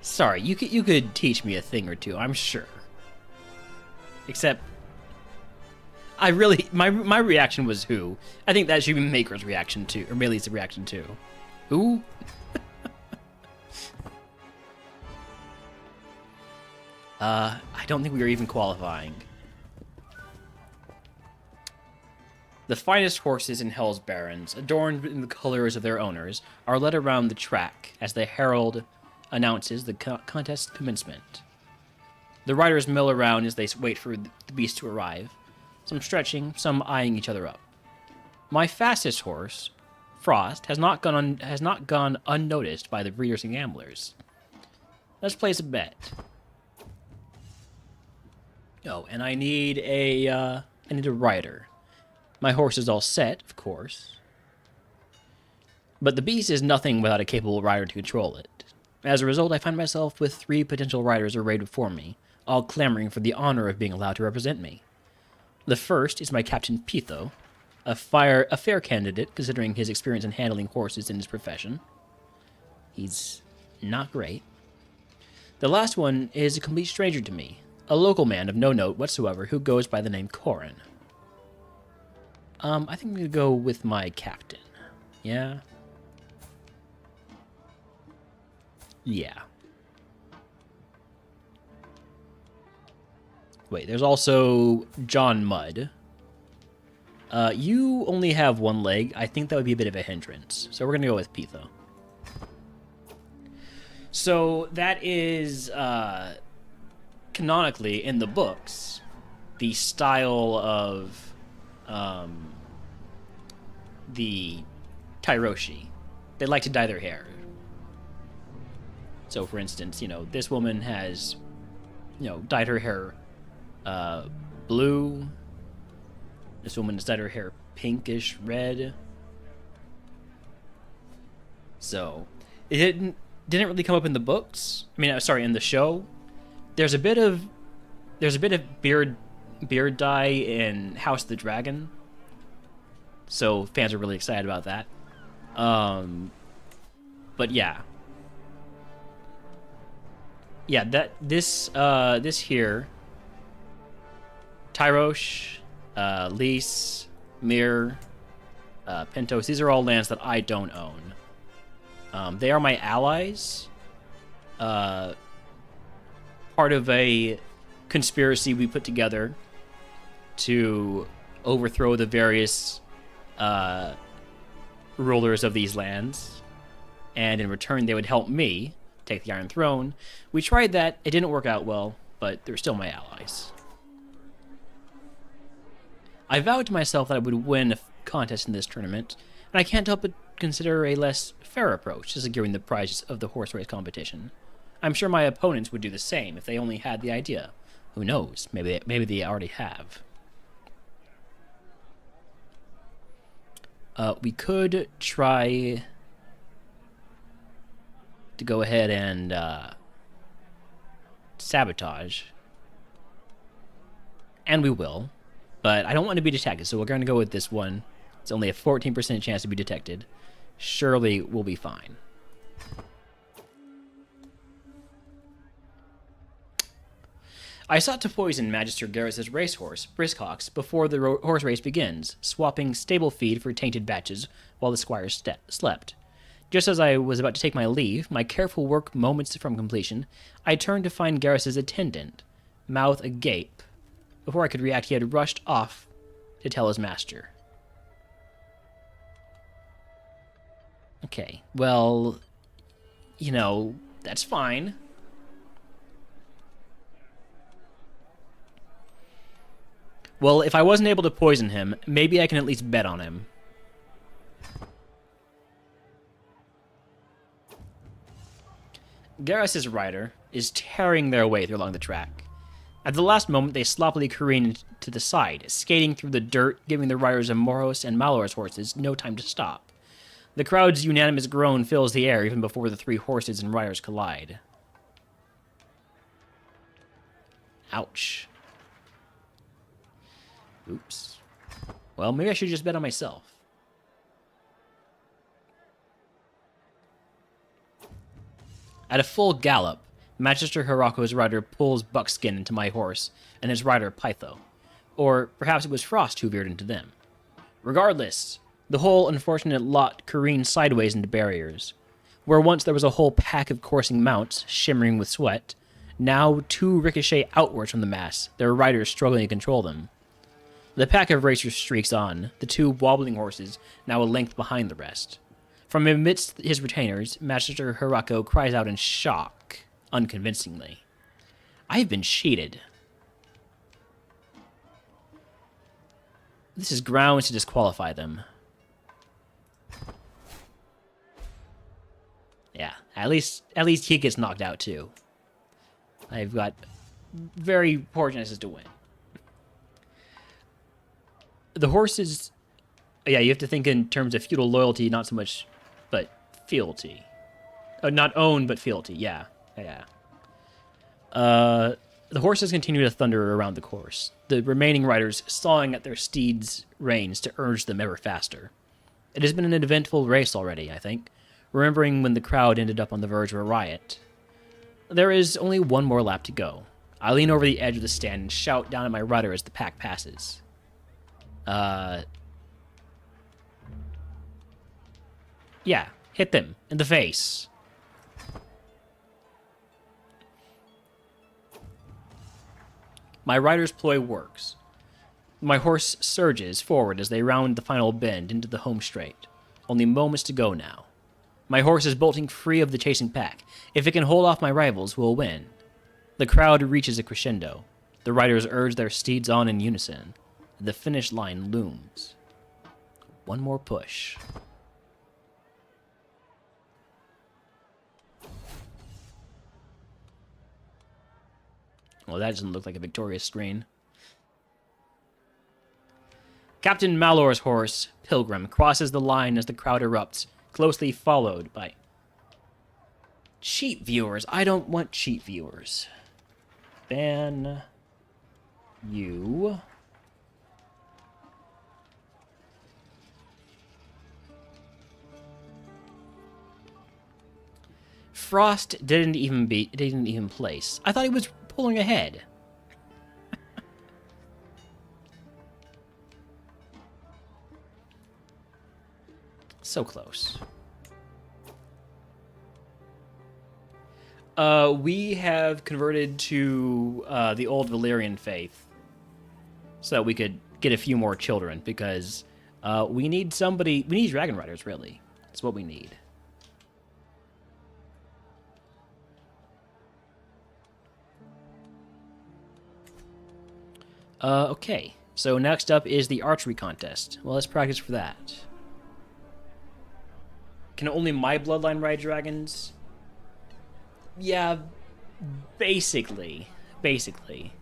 Sorry, you could teach me a thing or two, I'm sure. Except, I really, my reaction was who. I think that should be Maker's reaction too, or Melee's reaction too. Who? I don't think we are even qualifying. The finest horses in Hell's Barrens, adorned in the colors of their owners, are led around the track as the herald announces the contest commencement. The riders mill around as they wait for the beast to arrive, some stretching, some eyeing each other up. My fastest horse, Frost, has not gone unnoticed by the breeders and gamblers. Let's place a bet. Oh, and I need a rider. My horse is all set, of course. But the beast is nothing without a capable rider to control it. As a result, I find myself with 3 potential riders arrayed before me, all clamoring for the honor of being allowed to represent me. The first is my Captain Pitho, a fair candidate considering his experience in handling horses in his profession. He's not great. The last one is a complete stranger to me, a local man of no note whatsoever who goes by the name Corin. I think I'm going to go with my captain. Yeah? Yeah. Wait, there's also John Mudd. You only have 1 leg. I think that would be a bit of a hindrance. So we're going to go with Pitho. So that is, canonically, in the books, the style of the Tyroshi. They like to dye their hair. So, for instance, this woman has, dyed her hair blue. This woman has dyed her hair pinkish red. So, it didn't really come up in the books. I mean, sorry, in the show. There's a bit of beard dye in House of the Dragon. So fans are really excited about that. But yeah. Yeah, this here, Tyrosh, Lys, Mir, Pentos, these are all lands that I don't own. They are my allies. Part of a conspiracy we put together to overthrow the various rulers of these lands, and in return they would help me take the Iron Throne. We tried that, it didn't work out well, but they're still my allies. I vowed to myself that I would win a contest in this tournament, and I can't help but consider a less fair approach to securing the prizes of the horse race competition. I'm sure my opponents would do the same if they only had the idea. Who knows? Maybe they already have. We could try to go ahead and sabotage. And we will. But I don't want to be detected, so we're going to go with this one. It's only a 14% chance to be detected. Surely we'll be fine. I sought to poison Magister Garrus's racehorse, Briscox, before the horse race begins, swapping stable feed for tainted batches while the squire slept. Just as I was about to take my leave, my careful work moments from completion, I turned to find Garrus's attendant, mouth agape. Before I could react, he had rushed off to tell his master. Okay, well, you know, that's fine. Well, if I wasn't able to poison him, maybe I can at least bet on him. Garrus's rider is tearing their way along the track. At the last moment, they sloppily careened to the side, skating through the dirt, giving the riders of Moros and Malor's horses no time to stop. The crowd's unanimous groan fills the air even before the three horses and riders collide. Ouch. Oops. Well, maybe I should just bet on myself. At a full gallop, Magister Hirako's rider pulls Buckskin into my horse, and his rider Pytho. Or perhaps it was Frost who veered into them. Regardless, the whole unfortunate lot careened sideways into barriers. Where once there was a whole pack of coursing mounts, shimmering with sweat, now two ricochet outwards from the mass, their riders struggling to control them. The pack of racers streaks on, the two wobbling horses now a length behind the rest. From amidst his retainers, Magister Hirako cries out in shock, unconvincingly. I've been cheated. This is grounds to disqualify them. Yeah, at least he gets knocked out too. I've got very poor chances to win. The horses, yeah, you have to think in terms of feudal loyalty, not so much, but fealty. Not own, but fealty, yeah. The horses continue to thunder around the course, the remaining riders sawing at their steeds' reins to urge them ever faster. It has been an eventful race already, I think, remembering when the crowd ended up on the verge of a riot. There is only one more lap to go. I lean over the edge of the stand and shout down at my rider as the pack passes. Yeah, hit them in the face. My rider's ploy works. My horse surges forward as they round the final bend into the home straight. Only moments to go now. My horse is bolting free of the chasing pack. If it can hold off my rivals, we'll win. The crowd reaches a crescendo. The riders urge their steeds on in unison. The finish line looms. One more push. Well, that doesn't look like a victorious screen. Captain Malor's horse, Pilgrim, crosses the line as the crowd erupts, closely followed by... cheat viewers. I don't want cheat viewers. Ban... you... Frost didn't even place. I thought he was pulling ahead. So close. We have converted to the old Valyrian faith so that we could get a few more children, because we need somebody. We need dragon riders, really. That's what we need. Okay, So next up is the archery contest. Well, let's practice for that. Can only my bloodline ride dragons? Yeah, basically. Basically.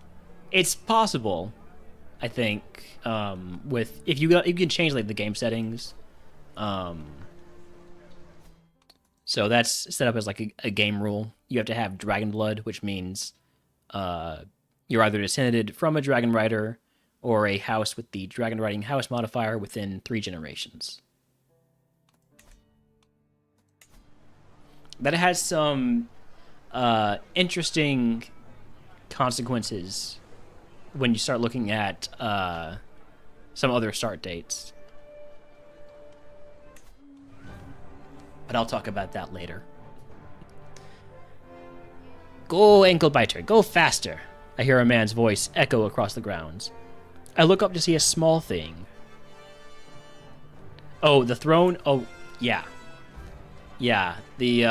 It's possible, I think, with... If you can change, like, the game settings. So that's set up as, like, a game rule. You have to have dragon blood, which means you're either descended from a dragon rider or a house with the dragon riding house modifier within 3 generations. That has some interesting consequences when you start looking at some other start dates. But I'll talk about that later. Go, ankle biter, go faster! I hear a man's voice echo across the grounds. I look up to see a small thing. Oh, the throne? Oh, yeah. Yeah, the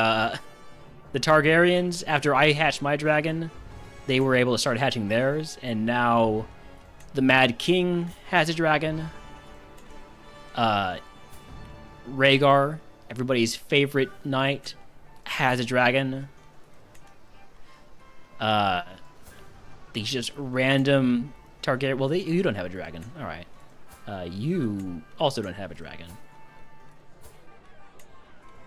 Targaryens, after I hatched my dragon, they were able to start hatching theirs, and now the Mad King has a dragon. Rhaegar, everybody's favorite knight, has a dragon. These just random Targaryen... Well, you don't have a dragon. All right. You also don't have a dragon.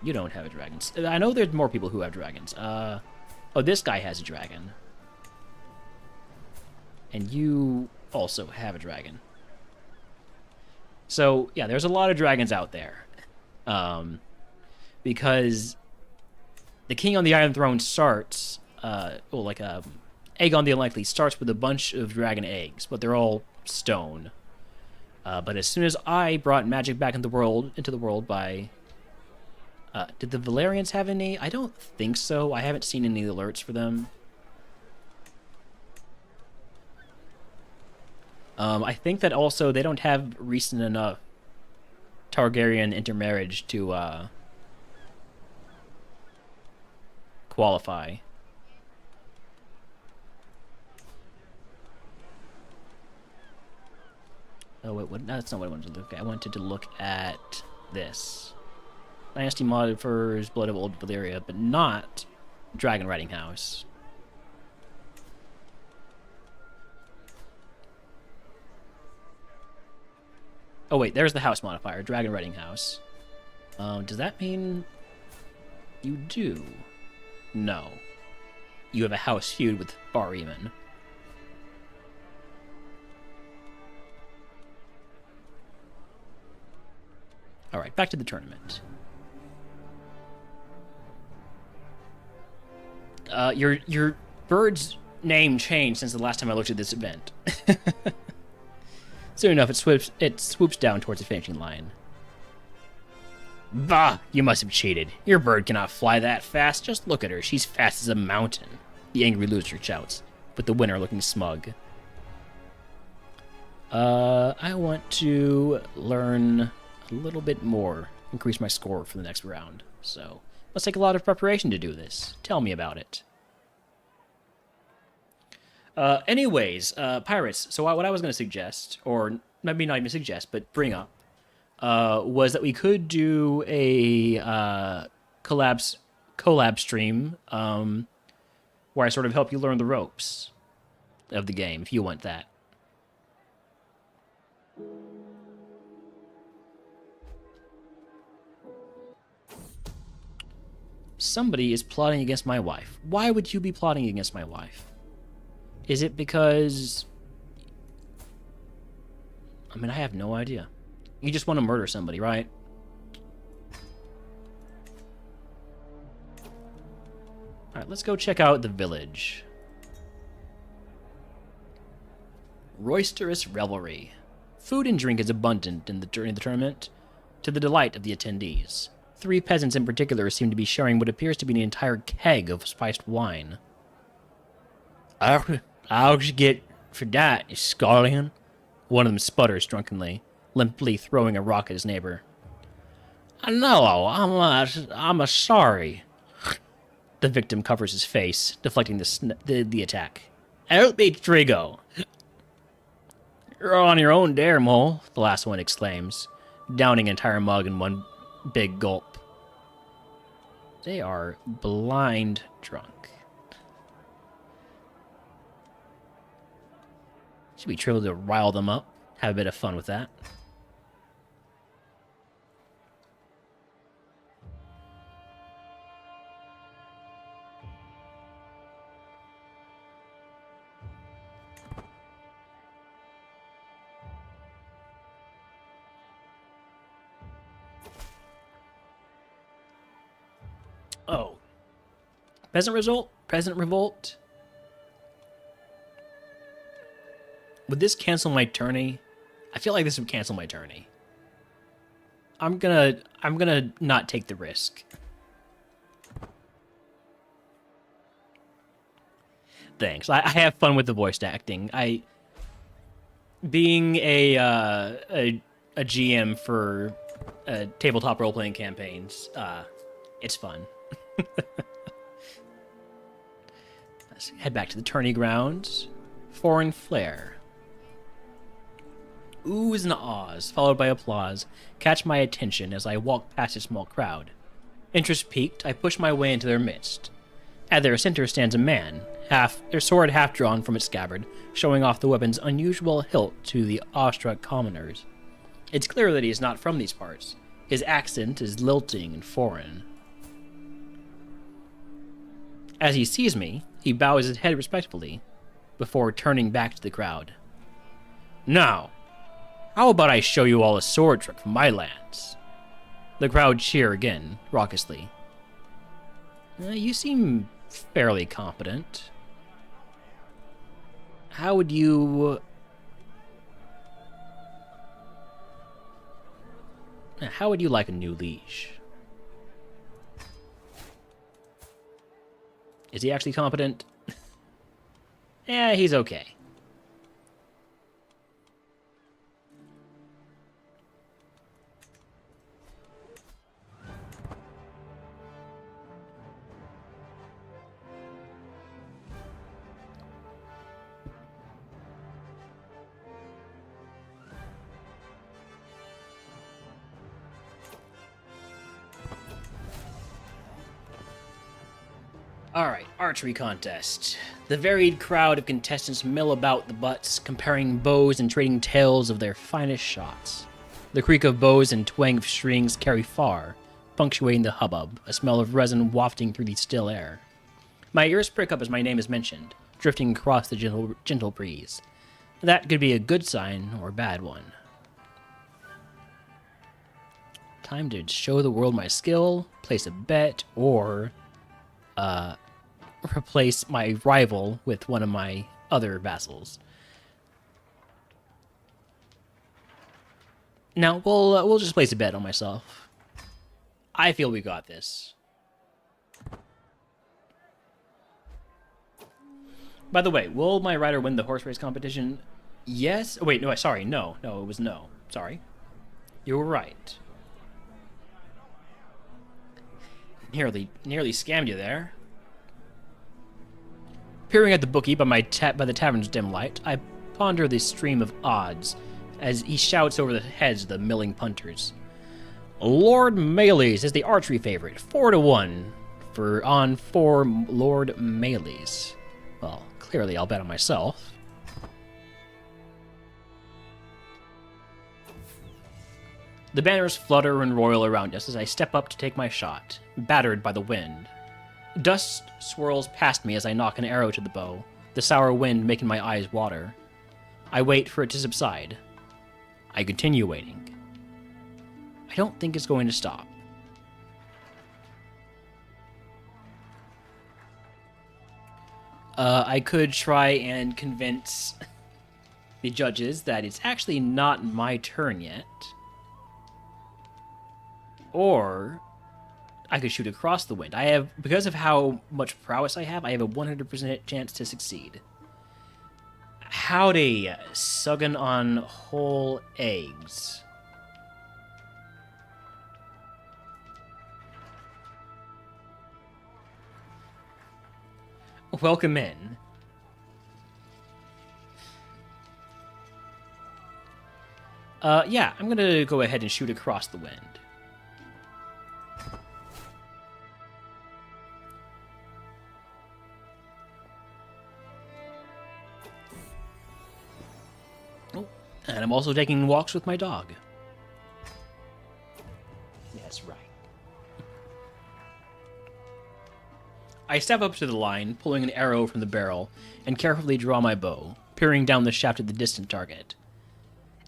You don't have a dragon. I know there's more people who have dragons. Oh, this guy has a dragon. And you also have a dragon. So, yeah, there's a lot of dragons out there. Because the King on the Iron Throne starts... Aegon the Unlikely starts with a bunch of dragon eggs, but they're all stone. But as soon as I brought magic back into the world by... did the Valerians have any? I don't think so. I haven't seen any alerts for them. I think that also they don't have recent enough Targaryen intermarriage to qualify. Oh, wait, what? That's not what I wanted to look at. I wanted to look at this. Dynasty modded for Blood of Old Valyria, but not Dragon Riding House. Oh wait, there's the house modifier, Dragon Riding House. Does that mean you do? No. You have a house feud with Bariman. Alright, back to the tournament. Your bird's name changed since the last time I looked at this event. Soon enough, it swoops down towards the finishing line. Bah! You must have cheated. Your bird cannot fly that fast. Just look at her. She's fast as a mountain. The angry loser shouts, with the winner looking smug. I want to learn a little bit more, increase my score for the next round. So, must take a lot of preparation to do this. Tell me about it. Anyways, pirates. So what I was going to suggest, or maybe not even suggest, but bring up, was that we could do a collab stream where I sort of help you learn the ropes of the game, if you want that. Somebody is plotting against my wife. Why would you be plotting against my wife? Is it because... I mean, I have no idea. You just want to murder somebody, right? Alright, let's go check out the village. Roisterous revelry. Food and drink is abundant during the tournament, to the delight of the attendees. 3 peasants in particular seem to be sharing what appears to be an entire keg of spiced wine. I'll get for that, scullion. One of them sputters drunkenly, limply throwing a rock at his neighbor. No, I'm sorry. The victim covers his face, deflecting the attack. Help me, Trigo. You're on your own there, Mole, the last one exclaims, downing an entire mug in one big gulp. They are blind drunk. Should be able to rile them up, have a bit of fun with that. Oh. Peasant revolt? Would this cancel my tourney? I feel like this would cancel my tourney. I'm gonna not take the risk. Thanks. I have fun with the voice acting. Being a GM for tabletop role playing campaigns, it's fun. Let's head back to the tourney grounds. Foreign flair. Oohs and ahs, followed by applause, catch my attention as I walk past a small crowd. Interest piqued, I push my way into their midst. At their center stands a man, their sword half drawn from its scabbard, showing off the weapon's unusual hilt to the awestruck commoners. It's clear that he is not from these parts. His accent is lilting and foreign. As he sees me, he bows his head respectfully, before turning back to the crowd. Now, how about I show you all a sword trick from my lands? The crowd cheer again, raucously. You seem fairly competent. How would you like a new leash? Is he actually competent? Yeah, he's okay. Alright, archery contest. The varied crowd of contestants mill about the butts, comparing bows and trading tales of their finest shots. The creak of bows and twang of strings carry far, punctuating the hubbub, a smell of resin wafting through the still air. My ears prick up as my name is mentioned, drifting across the gentle breeze. That could be a good sign or a bad one. Time to show the world my skill, place a bet, or replace my rival with one of my other vassals. Now, we'll just place a bet on myself. I feel we got this. By the way, will my rider win the horse race competition? Yes? Oh, wait, no, sorry, no. No, it was no. Sorry. You were right. Nearly scammed you there. Peering at the bookie by the tavern's dim light, I ponder the stream of odds as he shouts over the heads of the milling punters. Lord Mayleys is the archery favorite, 4-1 on 4 Lord Mayleys. Well, clearly I'll bet on myself. The banners flutter and roil around us as I step up to take my shot, battered by the wind. Dust swirls past me as I knock an arrow to the bow, the sour wind making my eyes water. I wait for it to subside. I continue waiting. I don't think it's going to stop. I could try and convince the judges that it's actually not my turn yet. Or I could shoot across the wind. Because of how much prowess I have a 100% chance to succeed. Howdy, suggin' on whole eggs. Welcome in. Yeah, I'm gonna go ahead and shoot across the wind. Oh, and I'm also taking walks with my dog. That's right. I step up to the line, pulling an arrow from the barrel, and carefully draw my bow, peering down the shaft at the distant target.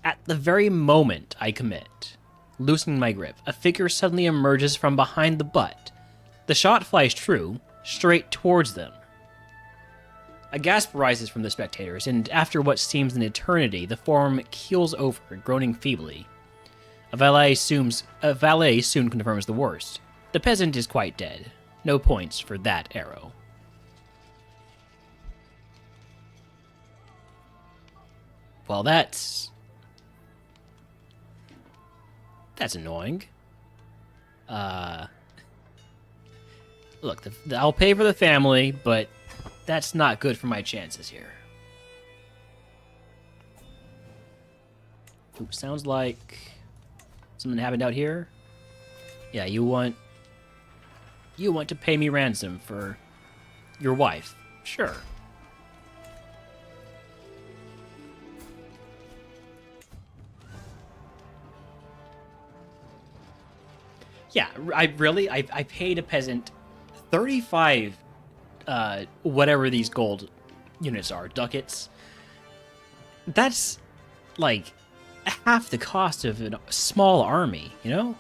At the very moment I commit, loosening my grip, a figure suddenly emerges from behind the butt. The shot flies true, straight towards them. A gasp rises from the spectators, and after what seems an eternity, the form keels over, groaning feebly. A valet soon confirms the worst. The peasant is quite dead. No points for that arrow. Well, that's annoying. Look, I'll pay for the family, but that's not good for my chances here. Ooh, sounds like something happened out here. Yeah, you want to pay me ransom for your wife. Sure. Yeah, I paid a peasant 35 whatever these gold units are, ducats. That's like half the cost of a small army, you know?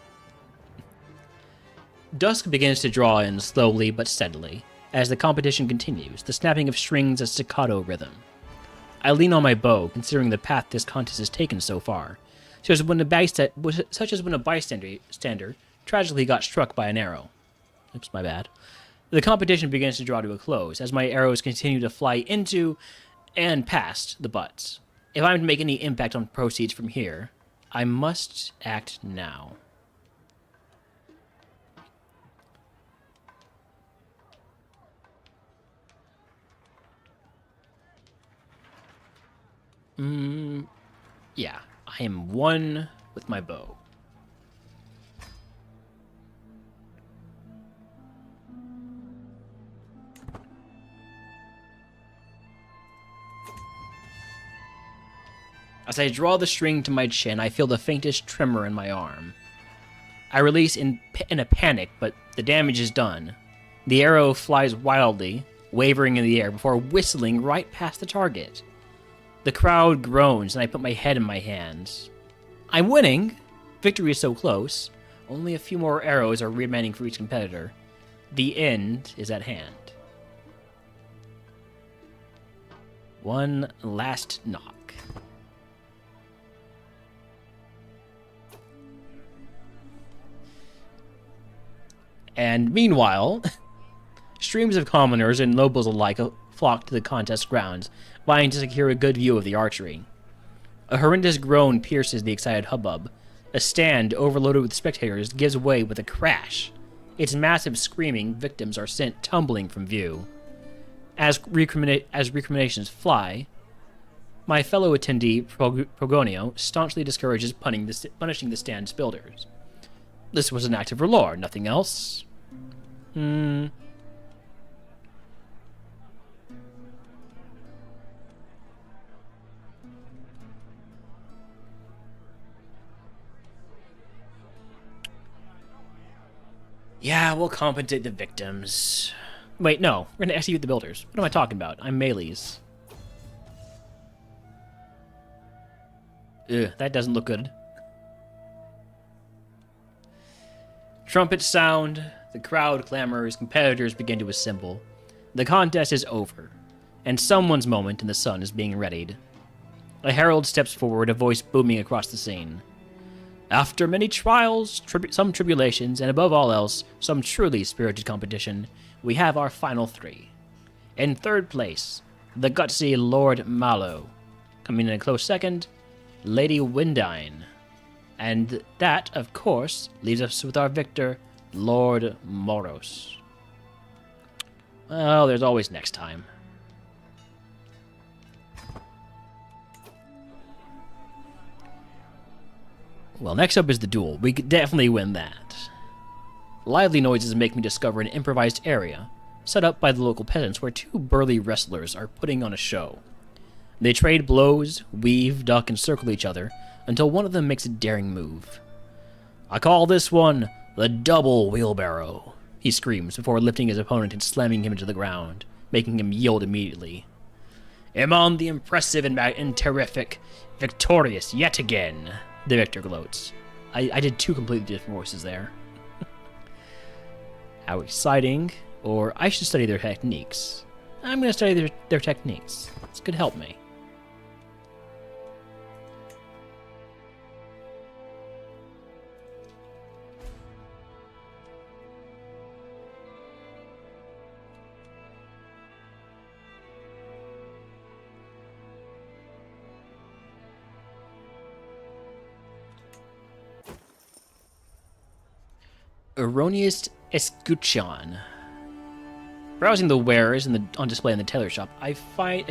Dusk begins to draw in slowly but steadily. As the competition continues, the snapping of strings a staccato rhythm. I lean on my bow, considering the path this contest has taken so far, such as when a bystander tragically got struck by an arrow. Oops, my bad. The competition begins to draw to a close, as my arrows continue to fly into and past the butts. If I'm to make any impact on proceeds from here, I must act now. Yeah, I am one with my bow. As I draw the string to my chin, I feel the faintest tremor in my arm. I release in a panic, but the damage is done. The arrow flies wildly, wavering in the air before whistling right past the target. The crowd groans, and I put my head in my hands. I'm winning! Victory is so close. Only a few more arrows are remaining for each competitor. The end is at hand. One last knock. And meanwhile, streams of commoners and nobles alike flock to the contest grounds, vying to secure a good view of the archery. A horrendous groan pierces the excited hubbub. A stand, overloaded with spectators, gives way with a crash. Its massive screaming victims are sent tumbling from view. As recriminations fly, my fellow attendee, Progonio, staunchly discourages punishing the stand's builders. This was an act of lore, nothing else. Yeah, we'll compensate the victims. Wait, no. We're gonna execute the builders. What am I talking about? I'm melees. Ugh, that doesn't look good. Trumpets sound, the crowd clamors, competitors begin to assemble. The contest is over, and someone's moment in the sun is being readied. A herald steps forward, a voice booming across the scene. After many trials, some tribulations, and above all else, some truly spirited competition, we have our final three. In third place, the gutsy Lord Mallow. Coming in a close second, Lady Windine. And that, of course, leaves us with our victor, Lord Moros. Well, there's always next time. Well, next up is the duel. We could definitely win that. Lively noises make me discover an improvised area, set up by the local peasants where two burly wrestlers are putting on a show. They trade blows, weave, duck, and circle each other, until one of them makes a daring move. "I call this one the double wheelbarrow," he screams before lifting his opponent and slamming him into the ground, making him yield immediately. "Am on the impressive and terrific, victorious yet again," the victor gloats. I did two completely different voices there. How exciting, or I should study their techniques. I'm going to study their techniques. This could help me. Erroneous escutcheon. Browsing the wares on display in the tailor shop, I spy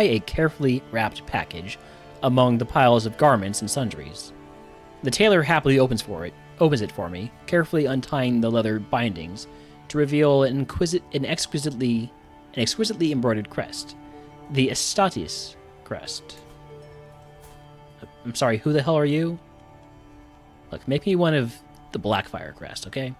a carefully wrapped package among the piles of garments and sundries. The tailor happily opens it for me, carefully untying the leather bindings to reveal an exquisitely embroidered crest, the Estatis crest. I'm sorry, who the hell are you? Look, make me one of the Blackfire crest, okay?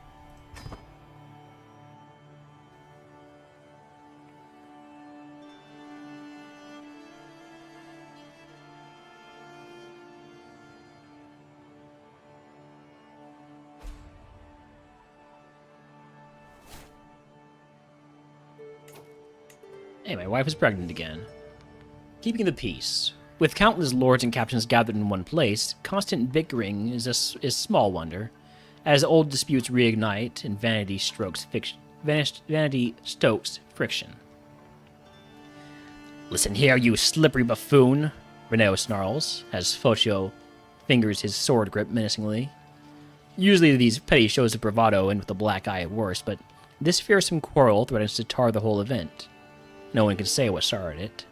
Hey, my wife is pregnant again. Keeping the peace. With countless lords and captains gathered in one place, constant bickering is small wonder, as old disputes reignite and vanity stokes friction. "Listen here, you slippery buffoon," Renault snarls, as Foccio fingers his sword grip menacingly. Usually these petty shows of bravado end with a black eye at worst, but this fearsome quarrel threatens to tar the whole event. No one can say what started it.